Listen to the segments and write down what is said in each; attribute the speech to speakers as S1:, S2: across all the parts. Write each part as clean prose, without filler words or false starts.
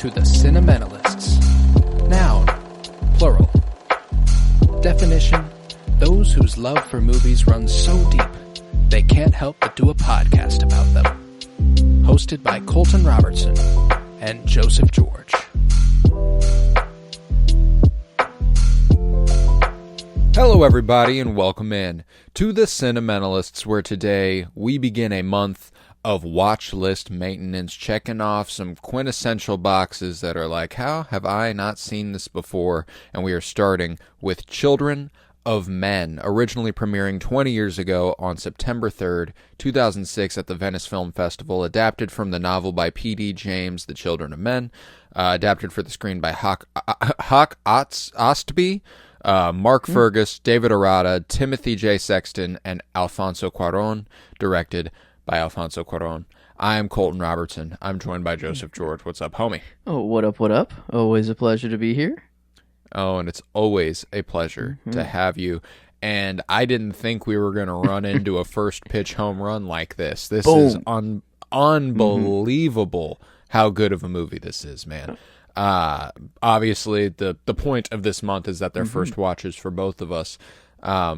S1: to the Cinementalists. Noun, plural. Definition, those whose love for movies runs so deep, they can't help but do a podcast about them. Hosted by Colton Robertson and Joseph George.
S2: Hello everybody and welcome in to the Cinementalists, where today we begin a month of watch list maintenance, checking off some quintessential boxes that are like, how have I not seen this before? And we are starting with Children of Men, originally premiering 20 years ago on September 3rd, 2006 at the Venice Film Festival, adapted from the novel by P.D. James, The Children of Men, adapted for the screen by Hawk Ostby, Mark Fergus, David Arata, Timothy J. Sexton, and Alfonso Cuaron, directed by Alfonso Cuaron. I am Colton Robertson. I'm joined by Joseph George. What's up, homie?
S3: Oh, what up, what up? Always a pleasure to be here.
S2: Oh, and it's always a pleasure to have you. And I didn't think we were going to run into a first pitch home run like this. This is unbelievable how good of a movie this is, man. Obviously, the point of this month is that they're first watches for both of us. How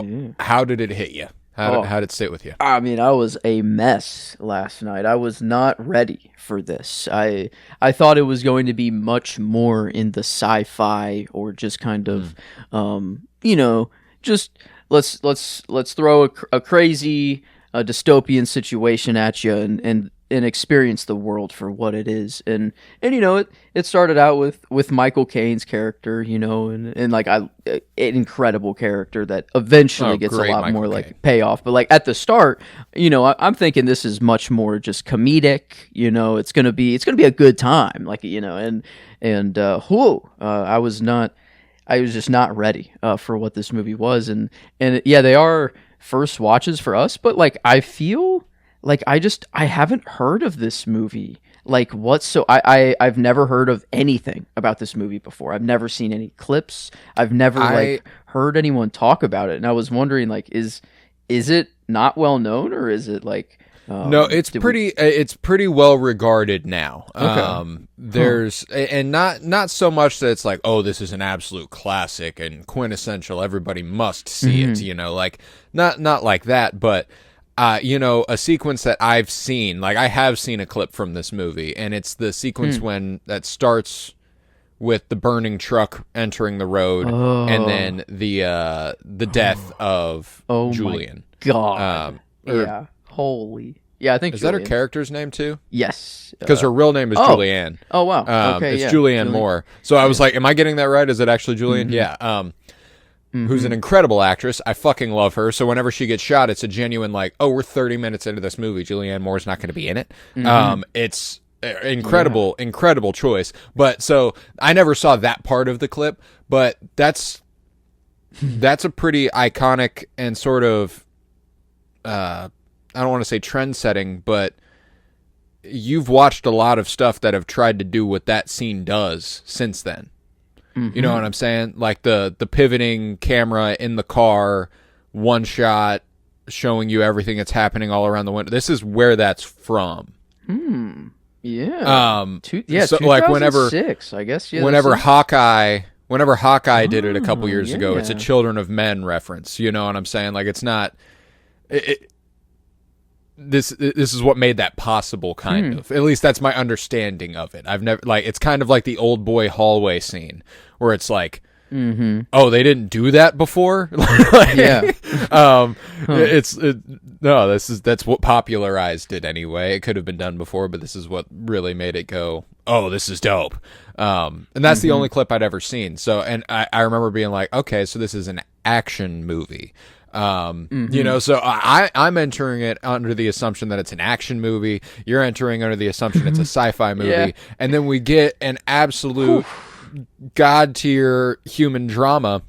S2: did it hit you? How did it sit with you?
S3: I mean, I was a mess last night. I was not ready for this. I thought it was going to be much more in the sci-fi or just kind of, just let's throw a crazy dystopian situation at you and experience the world for what it is. And it started out with Michael Caine's character, and like an incredible character that eventually gets a lot
S2: Michael
S3: more
S2: Caine.
S3: like payoff. But like at the start, I'm thinking this is much more just comedic. It's gonna be a good time, I was just not ready for what this movie was, and yeah, they are first watches for us, but like I feel like I haven't heard of this movie. Like I've never heard of anything about this movie before. I've never seen any clips. I've never heard anyone talk about it. And I was wondering, like, is it not well known, or is it like
S2: no, it's pretty well regarded now.
S3: Okay.
S2: There's and not so much that it's like, oh, this is an absolute classic and quintessential, everybody must see it, like not like that, but a sequence that I've seen, like I have seen a clip from this movie, and it's the sequence when that starts with the burning truck entering the road, and then the death of Julian.
S3: My God. Yeah. Holy. Yeah, I think
S2: is
S3: Julian.
S2: that her character's name too?
S3: Yes.
S2: Because her real name is Julianne.
S3: Oh wow. Okay.
S2: It's
S3: yeah.
S2: Julianne Moore. So I was like, am I getting that right? Is it actually Julianne? Yeah. Who's an incredible actress. I fucking love her. So whenever she gets shot, it's a genuine like, oh, we're 30 minutes into this movie. Julianne Moore's not going to be in it. It's incredible choice. But so I never saw that part of the clip, but that's a pretty iconic and sort of, I don't want to say trend setting, but you've watched a lot of stuff that have tried to do what that scene does since then. You know what I'm saying? Like the pivoting camera in the car, one shot, showing you everything that's happening all around the window. This is where that's from.
S3: Yeah.
S2: So like whenever
S3: 2006, I guess. Yeah.
S2: Whenever Hawkeye did it a couple years ago, it's a Children of Men reference. You know what I'm saying? Like it's not. This is what made that possible, kind of. At least that's my understanding of it. I've never it's kind of like the old boy hallway scene where it's like, oh, they didn't do that before. That's what popularized it anyway. It could have been done before, but this is what really made it go, oh, this is dope. And that's the only clip I'd ever seen. So, and I remember being like, okay, so this is an action movie. So I'm entering it under the assumption that it's an action movie. You're entering under the assumption it's a sci-fi movie. And then we get an absolute god tier human drama,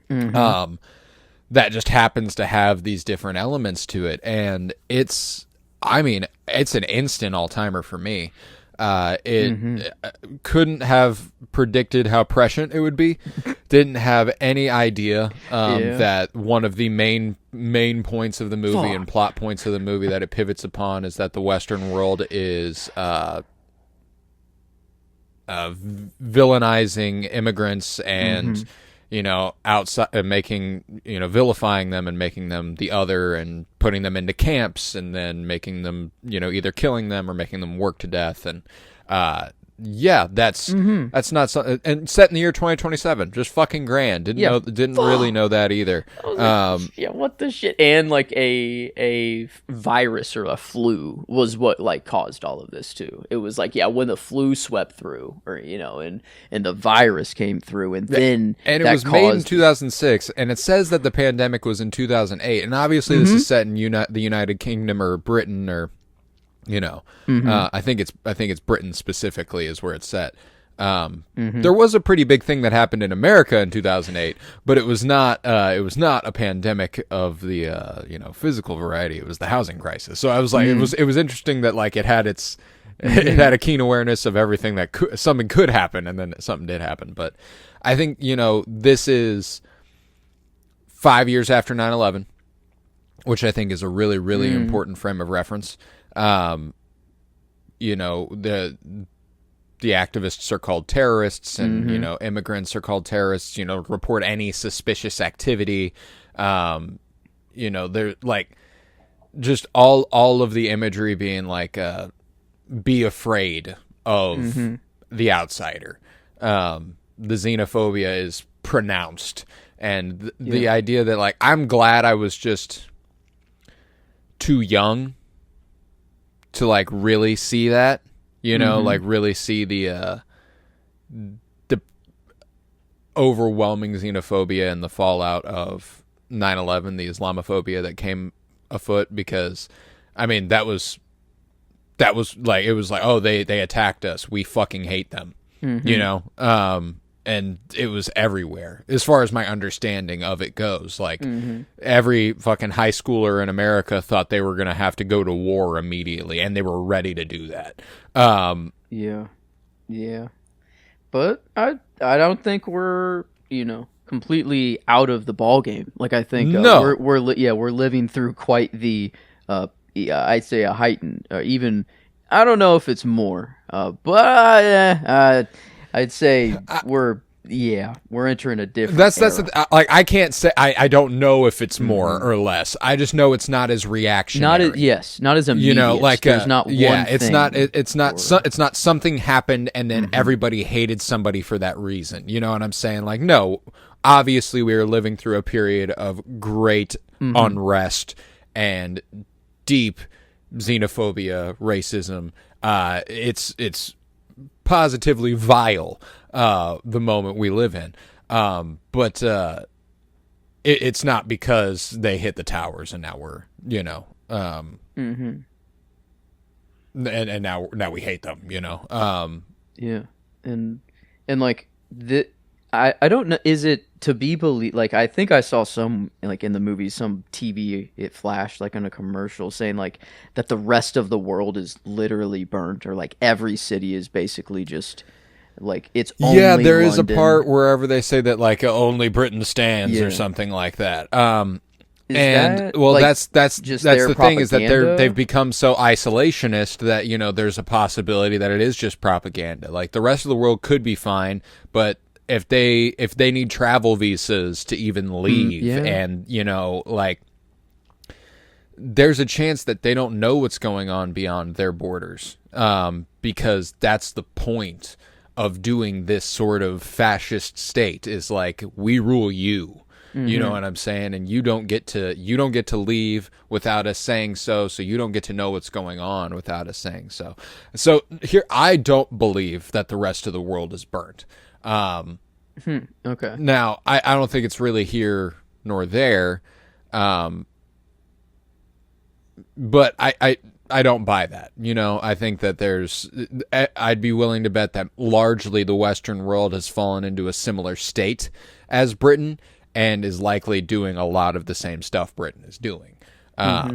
S2: that just happens to have these different elements to it. And it's an instant all timer for me. Couldn't have predicted how prescient it would be. Didn't have any idea that one of the main points of the movie and plot points of the movie that it pivots upon is that the Western world is villainizing immigrants and outside making vilifying them and making them the other and putting them into camps and then making them either killing them or making them work to death. And that's not so, and set in the year 2027, just fucking grand. Didn't really know that either.
S3: What the shit? And like a virus or a flu was what like caused all of this too. It was like when the flu swept through, or and the virus came through, and then
S2: it was made in 2006, and it says that the pandemic was in 2008, and obviously this is set in the United Kingdom or Britain or. I think it's Britain specifically is where it's set. There was a pretty big thing that happened in America in 2008, but it was not a pandemic of the physical variety. It was the housing crisis. So I was like, it was interesting that like it had it had a keen awareness of everything that something could happen, and then something did happen. But I think this is 5 years after 9/11, which I think is a really really important frame of reference. The activists are called terrorists, and immigrants are called terrorists. Report any suspicious activity. They're like just all of the imagery being like be afraid of the outsider. The xenophobia is pronounced, and the idea that like I'm glad I was just too young to like really see that, like really see the overwhelming xenophobia and the fallout of 9/11, the Islamophobia that came afoot, because I mean that was like, it was like, oh, they attacked us, we fucking hate them, and it was everywhere as far as my understanding of it goes. Like every fucking high schooler in America thought they were going to have to go to war immediately, and they were ready to do that.
S3: But I don't think we're completely out of the ball game. Like I think
S2: no.
S3: we're living through quite the I'd say a heightened, even I don't know if it's more, but I'd say we're entering a different. Era.
S2: Like I can't say I don't know if it's more or less. I just know it's not as reactionary.
S3: Not as immediate. There's not one thing.
S2: It's not something happened and then everybody hated somebody for that reason. You know what I'm saying? Like, no, obviously we are living through a period of great unrest and deep xenophobia, racism. It's positively vile, the moment we live in, but it's not because they hit the towers and now we're and now we hate them,
S3: and like I don't know, is it to be believed? Like I think I saw some, like in the movie, some TV, it flashed like in a commercial saying like that the rest of the world is literally burnt, or like every city is basically just like it's only
S2: there is
S3: London.
S2: a part wherever they say that like only Britain stands or something like that. That's the thing, is that they've become so isolationist that there's a possibility that it is just propaganda. Like the rest of the world could be fine, but if they need travel visas to even leave, and like there's a chance that they don't know what's going on beyond their borders, because that's the point of doing this sort of fascist state, is like, we rule you. You know what I'm saying? And you don't get to leave without us saying so you don't get to know what's going on without us saying so. So here, I don't believe that the rest of the world is burnt.
S3: Okay.
S2: Now, I don't think it's really here nor there, but I don't buy that. I think that I'd be willing to bet that largely the Western world has fallen into a similar state as Britain and is likely doing a lot of the same stuff Britain is doing. At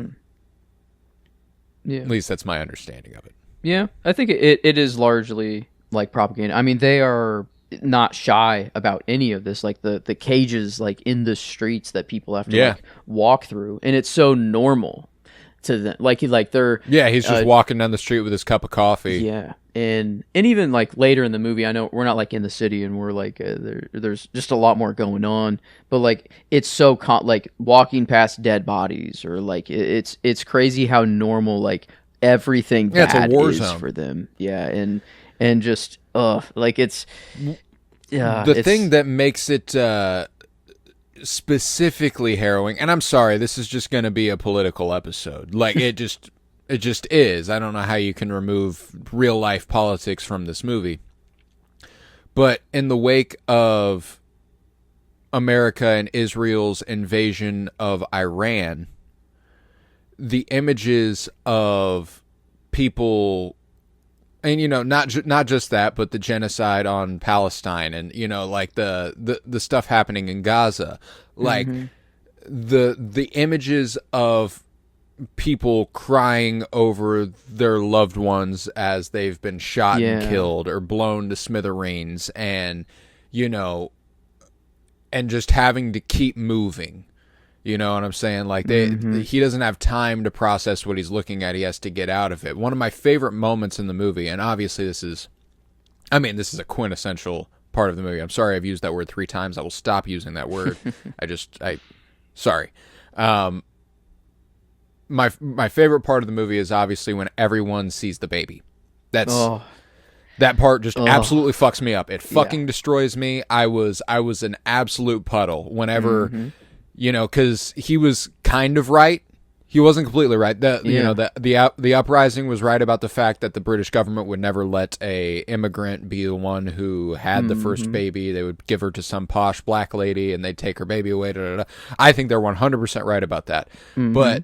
S2: least that's my understanding of it.
S3: Yeah, I think it is largely like propaganda. I mean, they are not shy about any of this, like the cages like in the streets that people have to like walk through, and it's so normal to them. Like they're
S2: he's just walking down the street with his cup of coffee.
S3: Yeah, and even like later in the movie, I know we're not like in the city, and we're like there's just a lot more going on. But like it's so like walking past dead bodies, or like it's crazy how normal like everything bad
S2: it's a war
S3: is
S2: zone
S3: for them. Yeah, and just like it's
S2: the thing that makes it specifically harrowing, and I'm sorry, this is just going to be a political episode. Like it just is. I don't know how you can remove real life politics from this movie. But in the wake of America and Israel's invasion of Iran, the images of people, and not just that, but the genocide on Palestine, and like the stuff happening in Gaza, like the images of people crying over their loved ones as they've been shot and killed or blown to smithereens, and and just having to keep moving. You know what I'm saying? Like he doesn't have time to process what he's looking at. He has to get out of it. One of my favorite moments in the movie, and obviously this is a quintessential part of the movie. I'm sorry I've used that word 3 times. I will stop using that word. Sorry. My favorite part of the movie is obviously when everyone sees the baby. That part just absolutely fucks me up. It fucking destroys me. I was an absolute puddle whenever, because he was kind of right. He wasn't completely right. The uprising was right about the fact that the British government would never let a immigrant be the one who had the first baby. They would give her to some posh black lady and they'd take her baby away. I think they're 100% right about that. But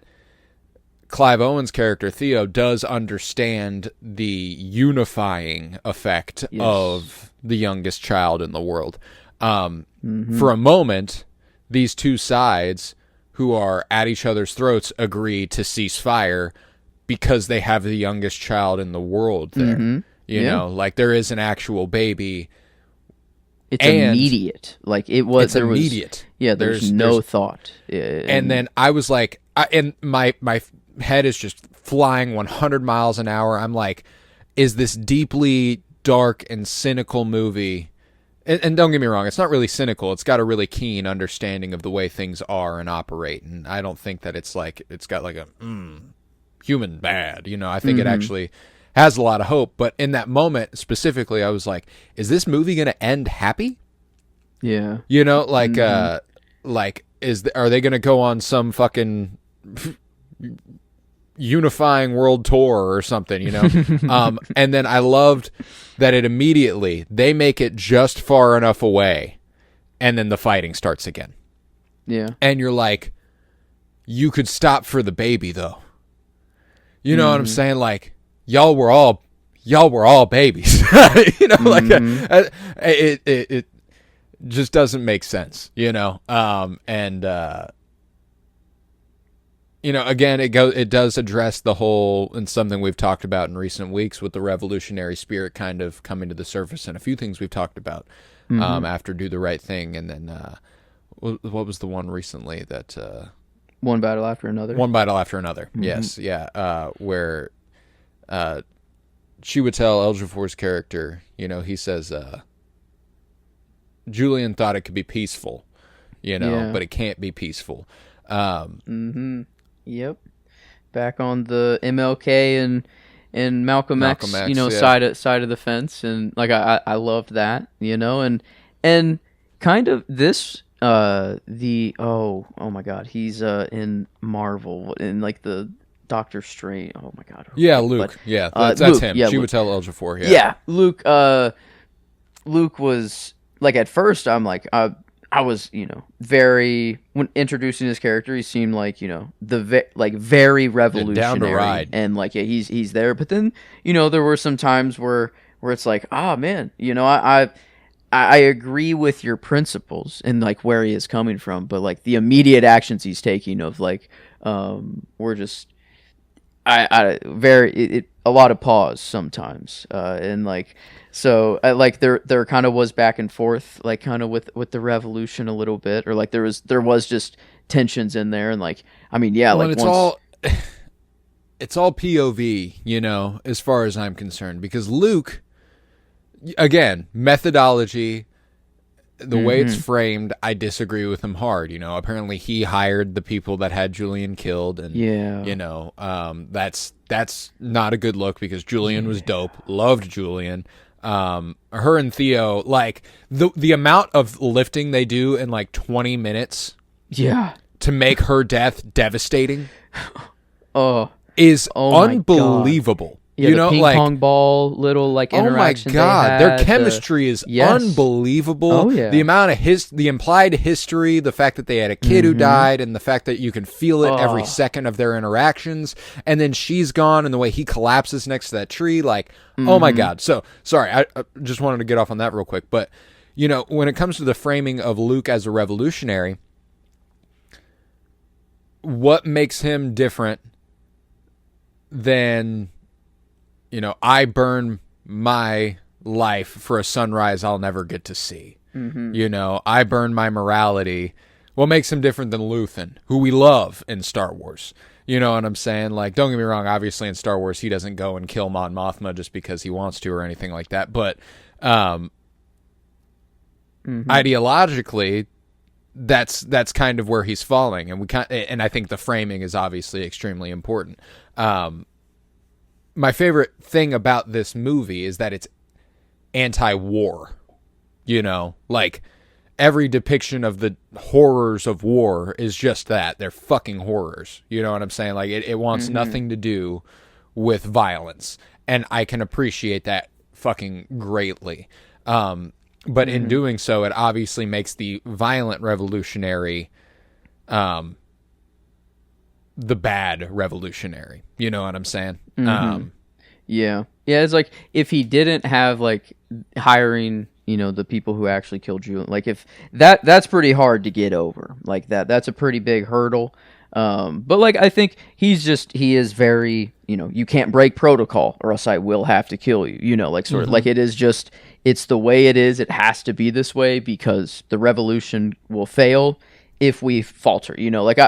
S2: Clive Owen's character, Theo, does understand the unifying effect of the youngest child in the world. For a moment, these two sides who are at each other's throats agree to cease fire because they have the youngest child in the world there. You know, like there is an actual baby.
S3: It's immediate. Like it was.
S2: It's immediate.
S3: There's no thought.
S2: And then I was like, and my head is just flying 100 miles an hour. I'm like, is this deeply dark and cynical movie? And don't get me wrong, it's not really cynical. It's got a really keen understanding of the way things are and operate. And I don't think that it's got like a human bad. I think it actually has a lot of hope. But in that moment specifically, I was like, is this movie going to end happy?
S3: Yeah.
S2: Are they going to go on some fucking unifying world tour or something, and then I loved that they make it just far enough away and then the fighting starts again. And you're like, you could stop for the baby though. You know what I'm saying? Like y'all were all babies. It just doesn't make sense, again, it does address the whole, and something we've talked about in recent weeks with the revolutionary spirit kind of coming to the surface, and a few things we've talked about after Do the Right Thing, and then what was the one recently that
S3: One Battle After Another?
S2: One Battle After Another. Yes, yeah, where Chiwetel Ejiofor's character, he says Julian thought it could be peaceful, but it can't be peaceful.
S3: Yep, back on the MLK and Malcolm X, side of the fence, and like I loved that, and kind of this oh my God, he's in Marvel in like the Doctor Strange. Oh my God,
S2: Luke, that's Luke, him. Chiwetel Ejiofor,
S3: Luke was like, at first I'm like, I was, very, when introducing his character, he seemed like, very revolutionary,
S2: down to ride,
S3: and like, he's there. But then, there were some times where it's like, man, I agree with your principles and like where he is coming from, but like the immediate actions he's taking of like, were just, a lot of pause sometimes, and like. So like there kind of was back and forth, like kind of with the revolution a little bit, or like there was just tensions in there, and like, I mean, yeah,
S2: well,
S3: like
S2: it's all it's all POV, you know, as far as I'm concerned, because Luke, again, methodology, the way it's framed, I disagree with him hard. You know, apparently he hired the people that had Julian killed, and you know, that's not a good look, because Julian was dope, loved Julian. Her and Theo, like the amount of lifting they do in like 20 minutes, to make her death devastating, is unbelievable.
S3: Yeah,
S2: you
S3: the
S2: know,
S3: ping
S2: like
S3: pong ball, little like interaction.
S2: Oh my god,
S3: they had,
S2: their chemistry is unbelievable.
S3: Oh yeah,
S2: the amount of the implied history, the fact that they had a kid who died, and the fact that you can feel it every second of their interactions, and then she's gone, and the way he collapses next to that tree, like, oh my god. So sorry, I just wanted to get off on that real quick, but you know, when it comes to the framing of Luke as a revolutionary, what makes him different than, you know, I burn my life for a sunrise I'll never get to see. You know, I burn my morality. What makes him different than Luthen, who we love in Star Wars? You know what I'm saying? Like, don't get me wrong, obviously in Star Wars he doesn't go and kill Mon Mothma just because he wants to or anything like that. But ideologically, that's kind of where he's falling, and I think the framing is obviously extremely important. My favorite thing about this movie is that it's anti-war. You know, like, every depiction of the horrors of war is just that. They're fucking horrors. You know what I'm saying? Like, it wants nothing to do with violence. And I can appreciate that fucking greatly. But in doing so, it obviously makes the violent revolutionary the bad revolutionary. You know what I'm saying?
S3: Yeah, it's like, if he didn't have, like, hiring, you know, the people who actually killed Julian, like, if that's pretty hard to get over. Like, that's a pretty big hurdle. But, like, I think he is very, you know, you can't break protocol or else I will have to kill you, you know, like, sort of, like, it is just, it's the way it is. It has to be this way because the revolution will fail if we falter, you know, like,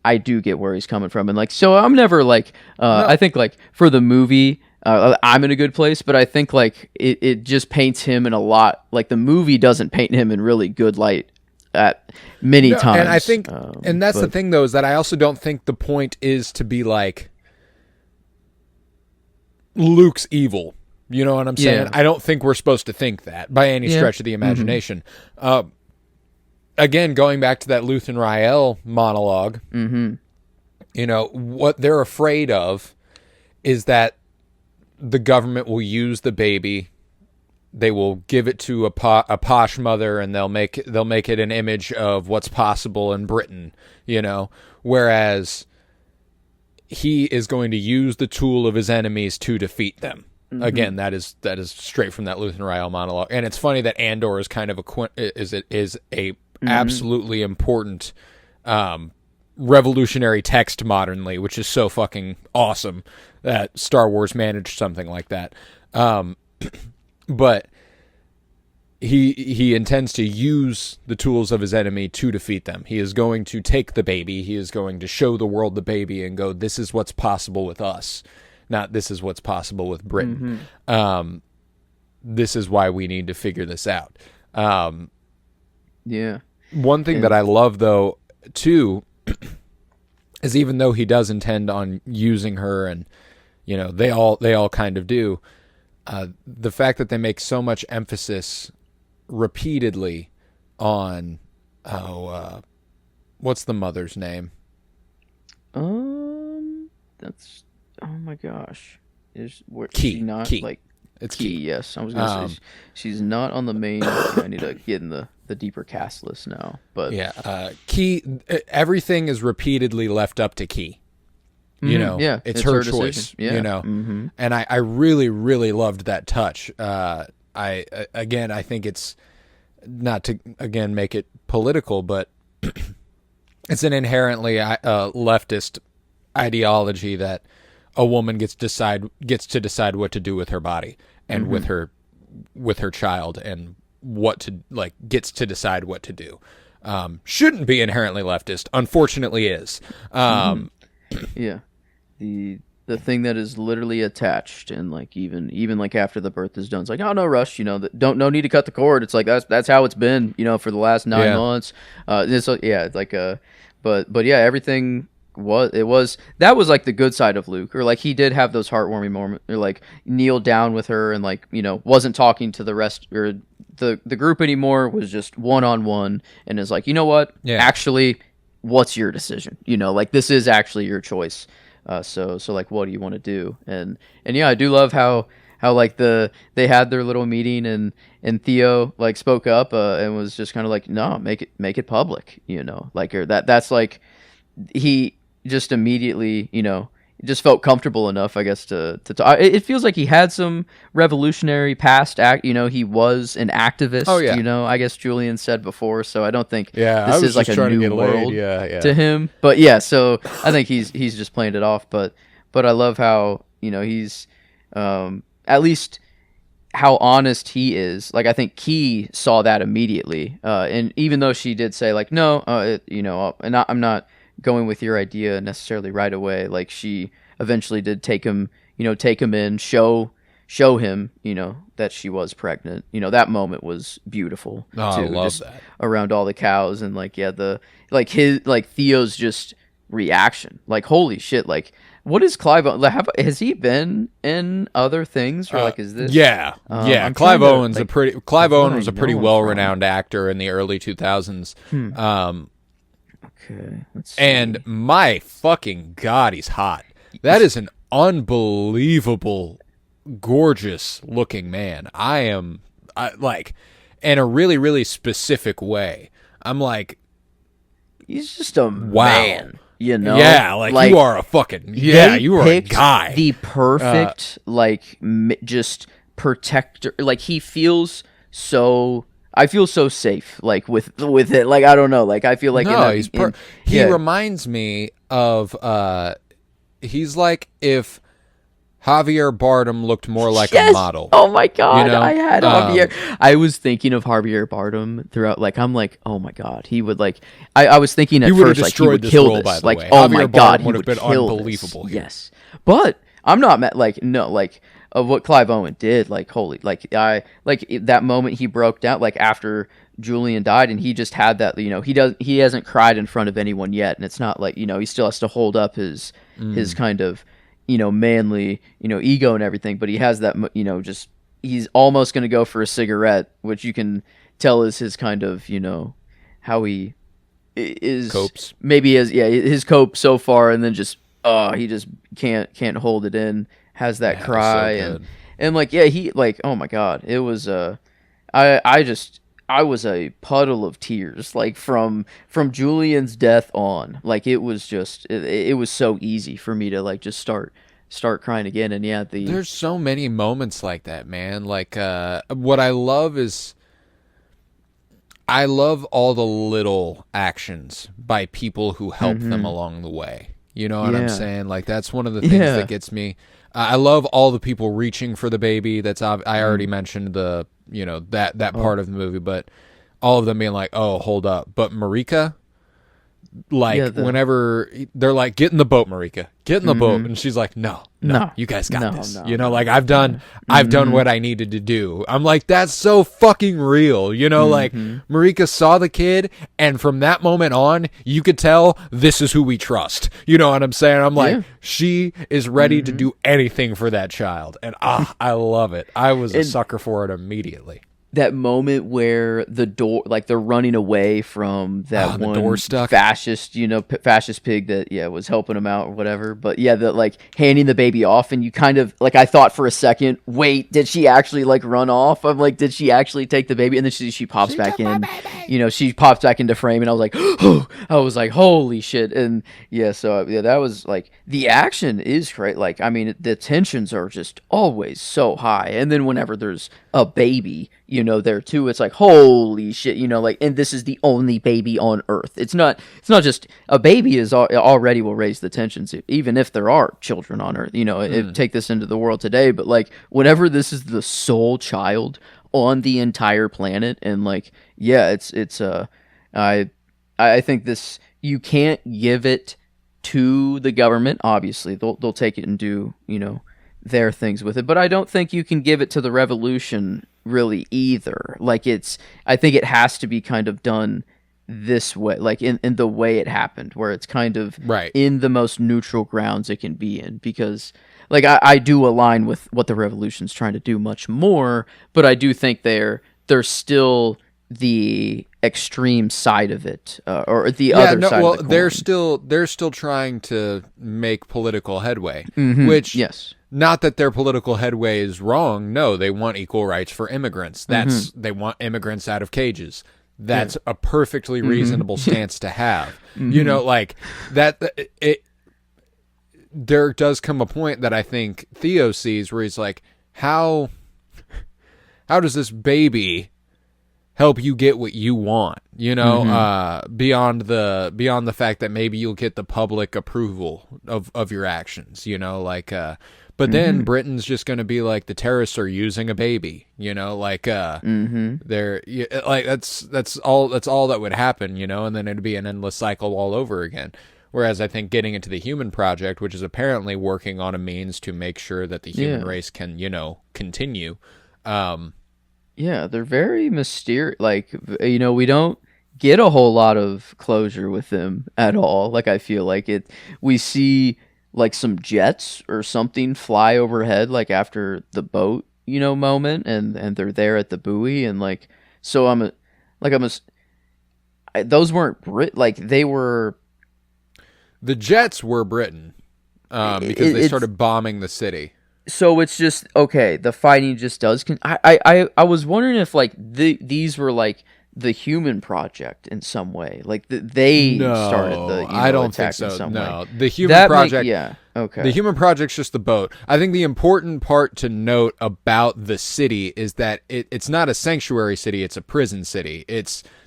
S3: I do get where he's coming from. And, like, so I'm never, like, I think, like, for the movie, I'm in a good place, but I think, like, it just paints him in a lot, like, the movie doesn't paint him in really good light at many times.
S2: And I think, and that's the thing, though, is that I also don't think the point is to be, like, Luke's evil. You know what I'm saying? I don't think we're supposed to think that by any stretch of the imagination. Again, going back to that Luthen Rael monologue, you know, what they're afraid of is that the government will use the baby, they will give it to a posh mother, and they'll make it an image of what's possible in Britain, you know, whereas he is going to use the tool of his enemies to defeat them. Again, that is straight from that Luthen Rael monologue. And it's funny that Andor is kind of a absolutely important revolutionary text modernly, which is so fucking awesome that Star Wars managed something like that. But he intends to use the tools of his enemy to defeat them. He is going to take the baby. He is going to show the world the baby and go, this is what's possible with us. Not this is what's possible with Britain. This is why we need to figure this out. One thing that I love, though, too, is even though he does intend on using her, and, you know, they all kind of do, the fact that they make so much emphasis repeatedly on what's the mother's name?
S3: That's, oh my gosh,
S2: Key.
S3: Not
S2: Key.
S3: Like,
S2: it's
S3: Key.
S2: Key.
S3: Yes, I was gonna say she's not on the main. I need to get in the deeper cast list now, but
S2: Key. Everything is repeatedly left up to Key. You know, it's her choice. You know, and I really, really loved that touch. I think it's not to make it political, but it's an inherently leftist ideology that a woman gets to decide what to do with her body and with her child, and gets to decide what to do. Shouldn't be inherently leftist, unfortunately is.
S3: the thing that is literally attached, and like even like after the birth is done, it's like, oh, no rush, no need to cut the cord. It's like that's how it's been, for the last 9 months. It's like but yeah, everything that was like the good side of Luke, or like he did have those heartwarming moments, or like kneeled down with her and like wasn't talking to the rest or the group anymore, was just one-on-one, and is like, what, actually, what's your decision, like this is actually your choice. So like, what do you want to do? And yeah, I do love how like they had their little meeting, and Theo like spoke up and was just kind of like, no, make it public, like, or that's like, he just immediately just felt comfortable enough, I guess, to talk. It feels like he had some revolutionary past act. He was an activist.
S2: Oh, yeah.
S3: I guess Julian said before. So I don't think
S2: I
S3: this
S2: was
S3: is like
S2: just
S3: a
S2: trying to
S3: new
S2: get
S3: world
S2: laid.
S3: to him. But yeah, so I think he's just playing it off. But I love how he's at least how honest he is. Like, I think Key saw that immediately. And even though she did say like, no, and I'm not going with your idea necessarily right away, like she eventually did take him in, show him that she was pregnant. That moment was beautiful too.
S2: I love
S3: just
S2: that.
S3: Around all the cows, and like, yeah, Theo's just reaction, like, holy shit, like, what is Clive has he been in other things, or like, is this
S2: Clive Owen was a pretty well-renowned
S3: from.
S2: actor in the early 2000s.
S3: Okay, let's see.
S2: And my fucking God, he's hot. That is an unbelievable, gorgeous looking man. I like, in a really, really specific way. I'm like,
S3: he's just a man,
S2: Yeah, like you are a fucking, you are a guy.
S3: The perfect, just protector. Like, he feels so. I feel so safe, like, with it. Like, I don't know. Like, I feel like
S2: he reminds me of he's like if Javier Bardem looked more like a model.
S3: Oh my God, I had Javier. I was thinking of Javier Bardem throughout. Like, I'm like, oh my God, he would like. I was thinking at first like he would kill
S2: role,
S3: this.
S2: By the
S3: like,
S2: way.
S3: oh
S2: Javier
S3: my
S2: Bardem
S3: God, he
S2: would
S3: would
S2: have been
S3: kill
S2: unbelievable.
S3: This.
S2: Here.
S3: Yes, but I'm not of what Clive Owen did. Like, holy, that moment he broke down, like, after Julian died, and he just had that, he hasn't cried in front of anyone yet, and it's not like, he still has to hold up his kind of, manly, ego and everything, but he has that, just, he's almost going to go for a cigarette, which you can tell is his kind of, how he is
S2: copes.
S3: Maybe his cope so far, and then just, he just can't hold it in, has that cry,
S2: so
S3: and like, he, like, oh my God, it was, I was a puddle of tears, like, from Julian's death on. Like, it was just, it was so easy for me to, like, just start crying again. And yeah,
S2: there's so many moments like that, man. Like, what I love is, I love all the little actions by people who help them along the way. You know what I'm saying? Like, that's one of the things that gets me. I love all the people reaching for the baby. That's I already mentioned the that part of the movie, but all of them being like, oh, hold up. But Marika, like, whenever they're like, get in the boat, Marika, get in the boat, and she's like, no, you guys got this. Like, I've done what I needed to do. I'm like, that's so fucking real. Like, Marika saw the kid, and from that moment on, you could tell this is who we trust. You know what I'm saying? I'm like, she is ready to do anything for that child, and I love it. I was a sucker for it immediately.
S3: That moment where the door, like, they're running away from that one
S2: door stuck.
S3: fascist pig that was helping him out or whatever. But yeah, the, like, handing the baby off, and you kind of, like, I thought for a second, wait, did she actually, like, run off? I'm like, did she actually take the baby? And then she pops back in. She pops back into frame, and I was like, oh, I was like, holy shit. And so that was like, the action is great. Like, I mean, the tensions are just always so high, and then whenever there's a baby, there too, it's like, holy shit, like, and this is the only baby on Earth. It's not just a baby is already will raise the tensions, even if there are children on Earth, take this into the world today, but like, whenever this is the sole child on the entire planet, and like, I think this, you can't give it to the government. Obviously, they'll take it and do, their things with it. But I don't think you can give it to the revolution really either. Like, I think it has to be kind of done this way, like in the way it happened, where it's kind of in the most neutral grounds it can be in, because like I do align with what the revolution's trying to do much more, but I do think they're still the extreme side of it, or the other side of the coin.
S2: They're still trying to make political headway,
S3: Mm-hmm.
S2: which
S3: yes.
S2: Not that their political headway is wrong. No, they want equal rights for immigrants. They want immigrants out of cages. That's a perfectly reasonable stance to have. Like that. There does come a point that I think Theo sees where he's like, how does this baby help you get what you want? Beyond the fact that maybe you'll get the public approval of your actions. But then Britain's just going to be like, the terrorists are using a baby, they're like that's all that would happen, and then it'd be an endless cycle all over again. Whereas I think getting into the Human Project, which is apparently working on a means to make sure that the human race can, continue.
S3: Yeah, they're very mysterious. Like, we don't get a whole lot of closure with them at all. Like, I feel like we see like some jets or something fly overhead, like after the boat, moment, and they're there at the buoy, and like, so those weren't like they were.
S2: The jets were Britain, because they started bombing the city.
S3: So it's just okay. The fighting just does. I was wondering if like these were like the Human Project in some way, like they started the.
S2: I don't
S3: attack
S2: think so.
S3: In some
S2: No,
S3: way.
S2: the Human Project.
S3: Okay.
S2: The Human Project's just the boat. I think the important part to note about the city is that it's not a sanctuary city; it's a prison city.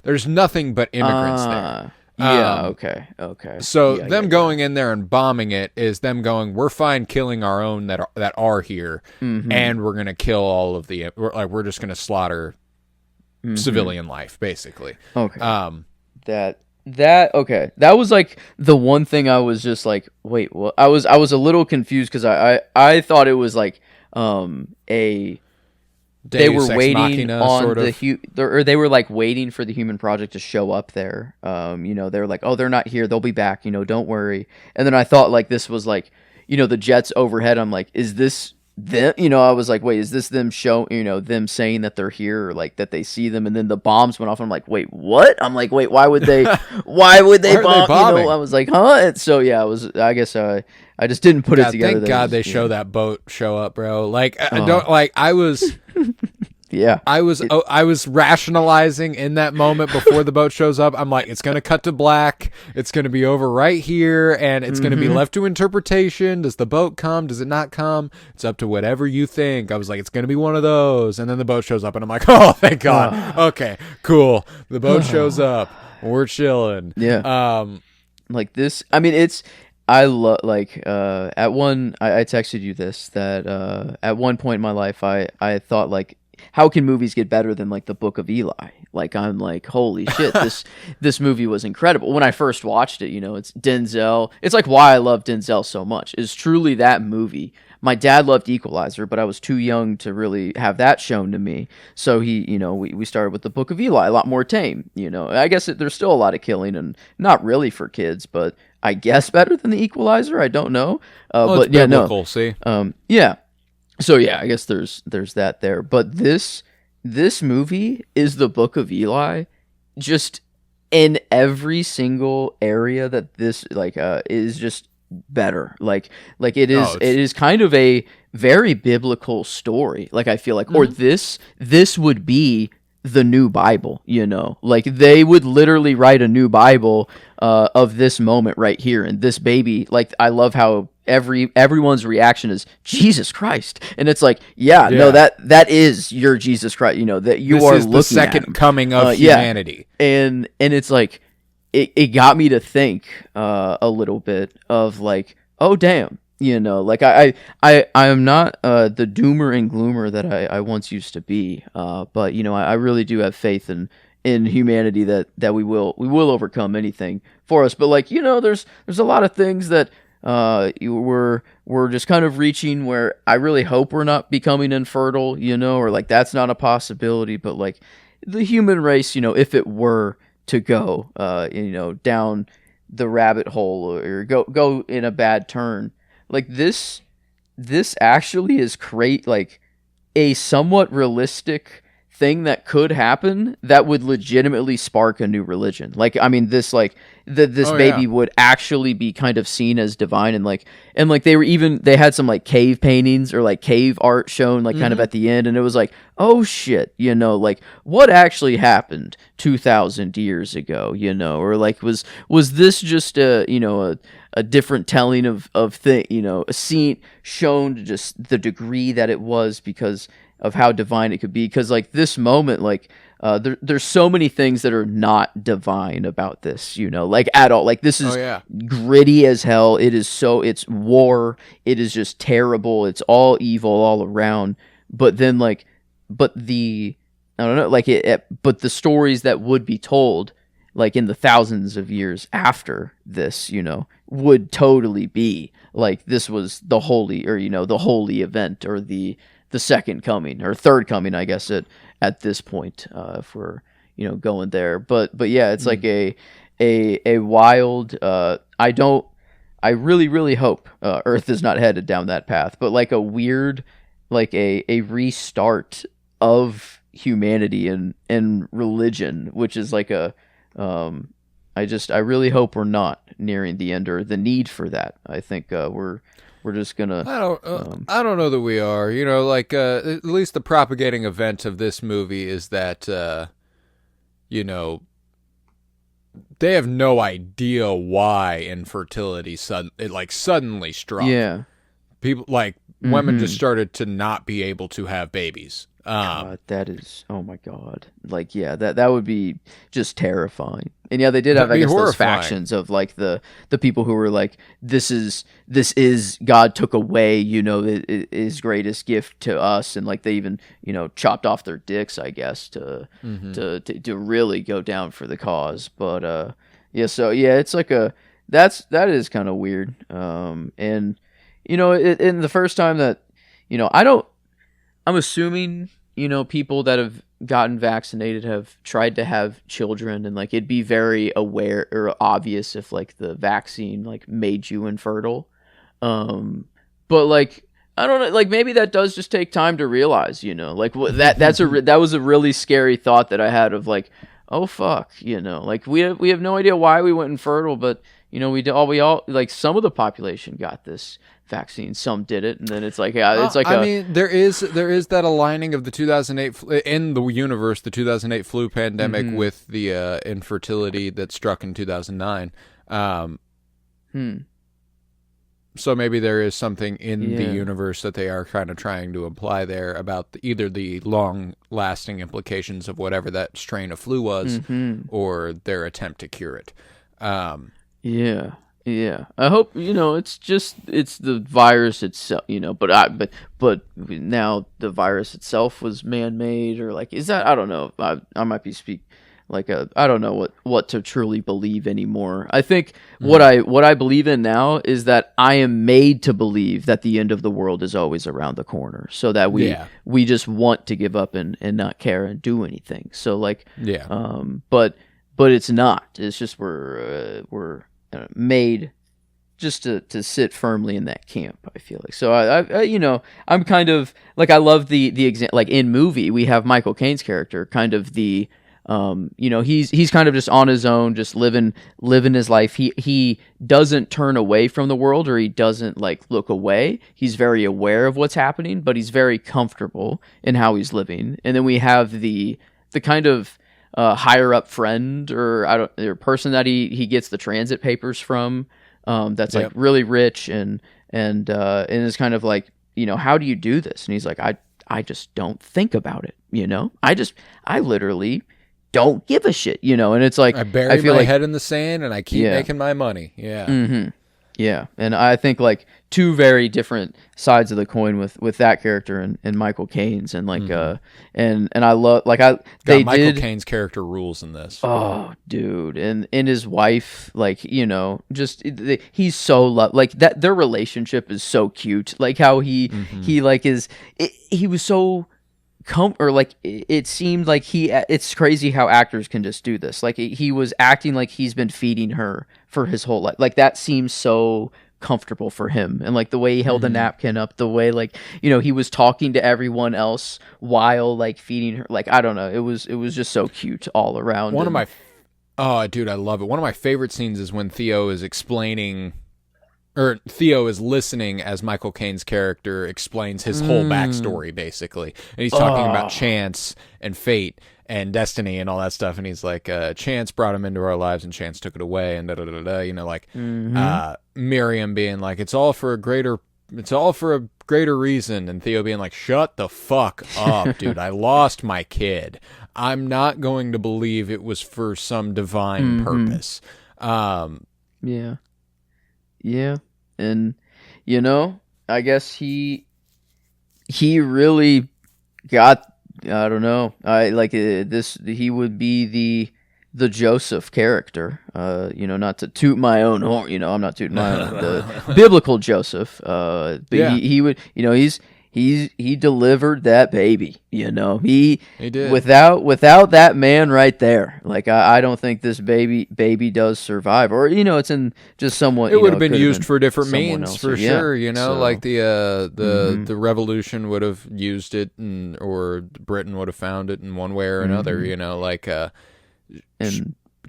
S2: There's nothing but immigrants there.
S3: Okay.
S2: So going in there and bombing it is them going, we're fine killing our own that are here, and we're gonna kill all of we're just gonna slaughter civilian life, basically.
S3: Okay. That was like the one thing I was just like, wait, what? I was a little confused because I thought it was like a. They were waiting on or they were like waiting for the Human Project to show up there. They're like, oh, they're not here. They'll be back. Don't worry. And then I thought like this was like, the jets overhead. I'm like, is this them? I was like, wait, is this them them saying that they're here, or like that they see them? And then the bombs went off. I'm like, wait, what? I'm like, wait, why would they bomb? I was like, huh? And so yeah, I guess I just didn't put it together.
S2: Thank God they show that boat show up, bro. Like I was.
S3: Yeah,
S2: I was rationalizing in that moment before the boat shows up. I'm like, it's going to cut to black. It's going to be over right here, and it's going to be left to interpretation. Does the boat come? Does it not come? It's up to whatever you think. I was like, it's going to be one of those. And then the boat shows up, and I'm like, oh, thank God. Okay, cool. The boat shows up. We're chilling.
S3: Yeah. Like this. I mean, I love like at one. I texted you this that at one point in my life, I thought like, how can movies get better than like the Book of Eli? Like, I'm like, holy shit, this movie was incredible. When I first watched it, it's Denzel. It's like why I love Denzel so much is truly that movie. My dad loved Equalizer, but I was too young to really have that shown to me. So we started with the Book of Eli, a lot more tame. I guess there's still a lot of killing and not really for kids, but I guess better than the Equalizer. I don't know. But yeah,
S2: biblical, see?
S3: Yeah. So yeah, I guess there's that there. But this movie is the Book of Eli, just in every single area that this is just better. Like it is it is kind of a very biblical story. Like I feel like, or this would be the new Bible, like they would literally write a new Bible of this moment right here, and this baby. Like I love how everyone's reaction is Jesus Christ, and it's like no, that is your Jesus Christ, that you are looking
S2: the second coming of humanity.
S3: And it's like it got me to think a little bit of like, oh damn, like I am not the doomer and gloomer that I once used to be, but I really do have faith in in humanity that we will overcome anything for us. But like, there's a lot of things that we're just kind of reaching where I really hope we're not becoming infertile, or like that's not a possibility. But like the human race, if it were to go, down the rabbit hole or go in a bad turn, like this actually is like a somewhat realistic thing that could happen that would legitimately spark a new religion. Like, I mean, this like this baby would actually be kind of seen as divine, and like they had some like cave paintings or like cave art shown like kind of at the end, and it was like, oh shit, like what actually happened 2,000 years ago, or like was this just a different telling of thing, a scene shown to just the degree that it was because of how divine it could be. Because like this moment, like there's so many things that are not divine about this, like at all. Like this is gritty as hell. It's war. It is just terrible. It's all evil all around. But then I don't know, like but the stories that would be told, like in the thousands of years after this, would totally be like this was the holy, or the holy event, or the second coming or third coming, I guess at this point, if we're going there. But yeah, it's like a wild. I really hope Earth is not headed down that path, but like a weird, like a restart of humanity and religion, which is like I really hope we're not nearing the end or the need for that. I think we're just gonna.
S2: I don't know that we are. Like at least the propagating event of this movie is that they have no idea why infertility suddenly struck.
S3: Yeah,
S2: people like women just started to not be able to have babies.
S3: God, that is, oh my God. Like, yeah, that would be just terrifying. And yeah, they did have, I guess, those factions of like the people who were like, this is God took away, his greatest gift to us. And like they even, chopped off their dicks, I guess, to really go down for the cause. But yeah, so yeah, it's like that is kind of weird. And in the first time that, I'm assuming, people that have gotten vaccinated have tried to have children, and like it'd be very aware or obvious if like the vaccine like made you infertile. But like I don't know, like maybe that does just take time to realize, like that was a really scary thought that I had of like, oh fuck, like we have no idea why we went infertile, but we all like some of the population got this vaccine, some did it, and then it's like, yeah, it's like
S2: I mean, there is that aligning of the 2008 in the universe, the 2008 flu pandemic with the infertility that struck in 2009. So maybe there is something in the universe that they are kind of trying to imply there about either the long-lasting implications of whatever that strain of flu was, or their attempt to cure it.
S3: Yeah. I hope it's the virus itself, but now the virus itself was man-made, or like is that, I don't know. I might be I don't know what to truly believe anymore. I think what I believe in now is that I am made to believe that the end of the world is always around the corner, so that we just want to give up and not care and do anything. So like but it's not. It's just we're made just to sit firmly in that camp, I feel like. So I I'm kind of like, I love the example, like in movie we have Michael Caine's character kind of the he's kind of just on his own, just living his life. He doesn't turn away from the world, or he doesn't like look away. He's very aware of what's happening, but he's very comfortable in how he's living. And then we have the kind of higher up friend or person that he gets the transit papers from, that's like really rich and is kind of like, how do you do this? And he's like, I just don't think about it. I literally don't give a shit, and it's like,
S2: I bury my head in the sand and I keep making my money. Yeah.
S3: Yeah, and I think like two very different sides of the coin with that character and Michael Caine's, and like and I love like
S2: Michael Caine's character rules in this.
S3: Oh, dude, and his wife, like, you know, just he's so like that. Their relationship is so cute. Like how he like he was so. It seemed like it's crazy how actors can just do this. Like he was acting like he's been feeding her for his whole life. Like that seems so comfortable for him. And like the way he held the napkin up, the way like, you know, he was talking to everyone else while like feeding her. Like, I don't know. It was just so cute all around.
S2: Oh, dude, I love it. One of my favorite scenes is when Theo is listening as Michael Caine's character explains his whole backstory, basically. And he's talking about chance and fate and destiny and all that stuff. And he's like, chance brought him into our lives and chance took it away. And da-da-da-da, you know, like Miriam being like, it's all for a greater reason. And Theo being like, shut the fuck up, dude. I lost my kid. I'm not going to believe it was for some divine purpose.
S3: Yeah. Yeah, and you know, I guess he really got. I don't know. I like this. He would be the Joseph character. You know, not to toot my own horn. You know, I'm not tooting my own. The biblical Joseph. But yeah. he would. You know, he delivered that baby. You know, he did. Without that man right there, like I don't think this baby does survive. Or you know, it's in just somewhat.
S2: It would have been used for different means for sure. You know, so, like the revolution would have used it, or Britain would have found it in one way or another. You know, like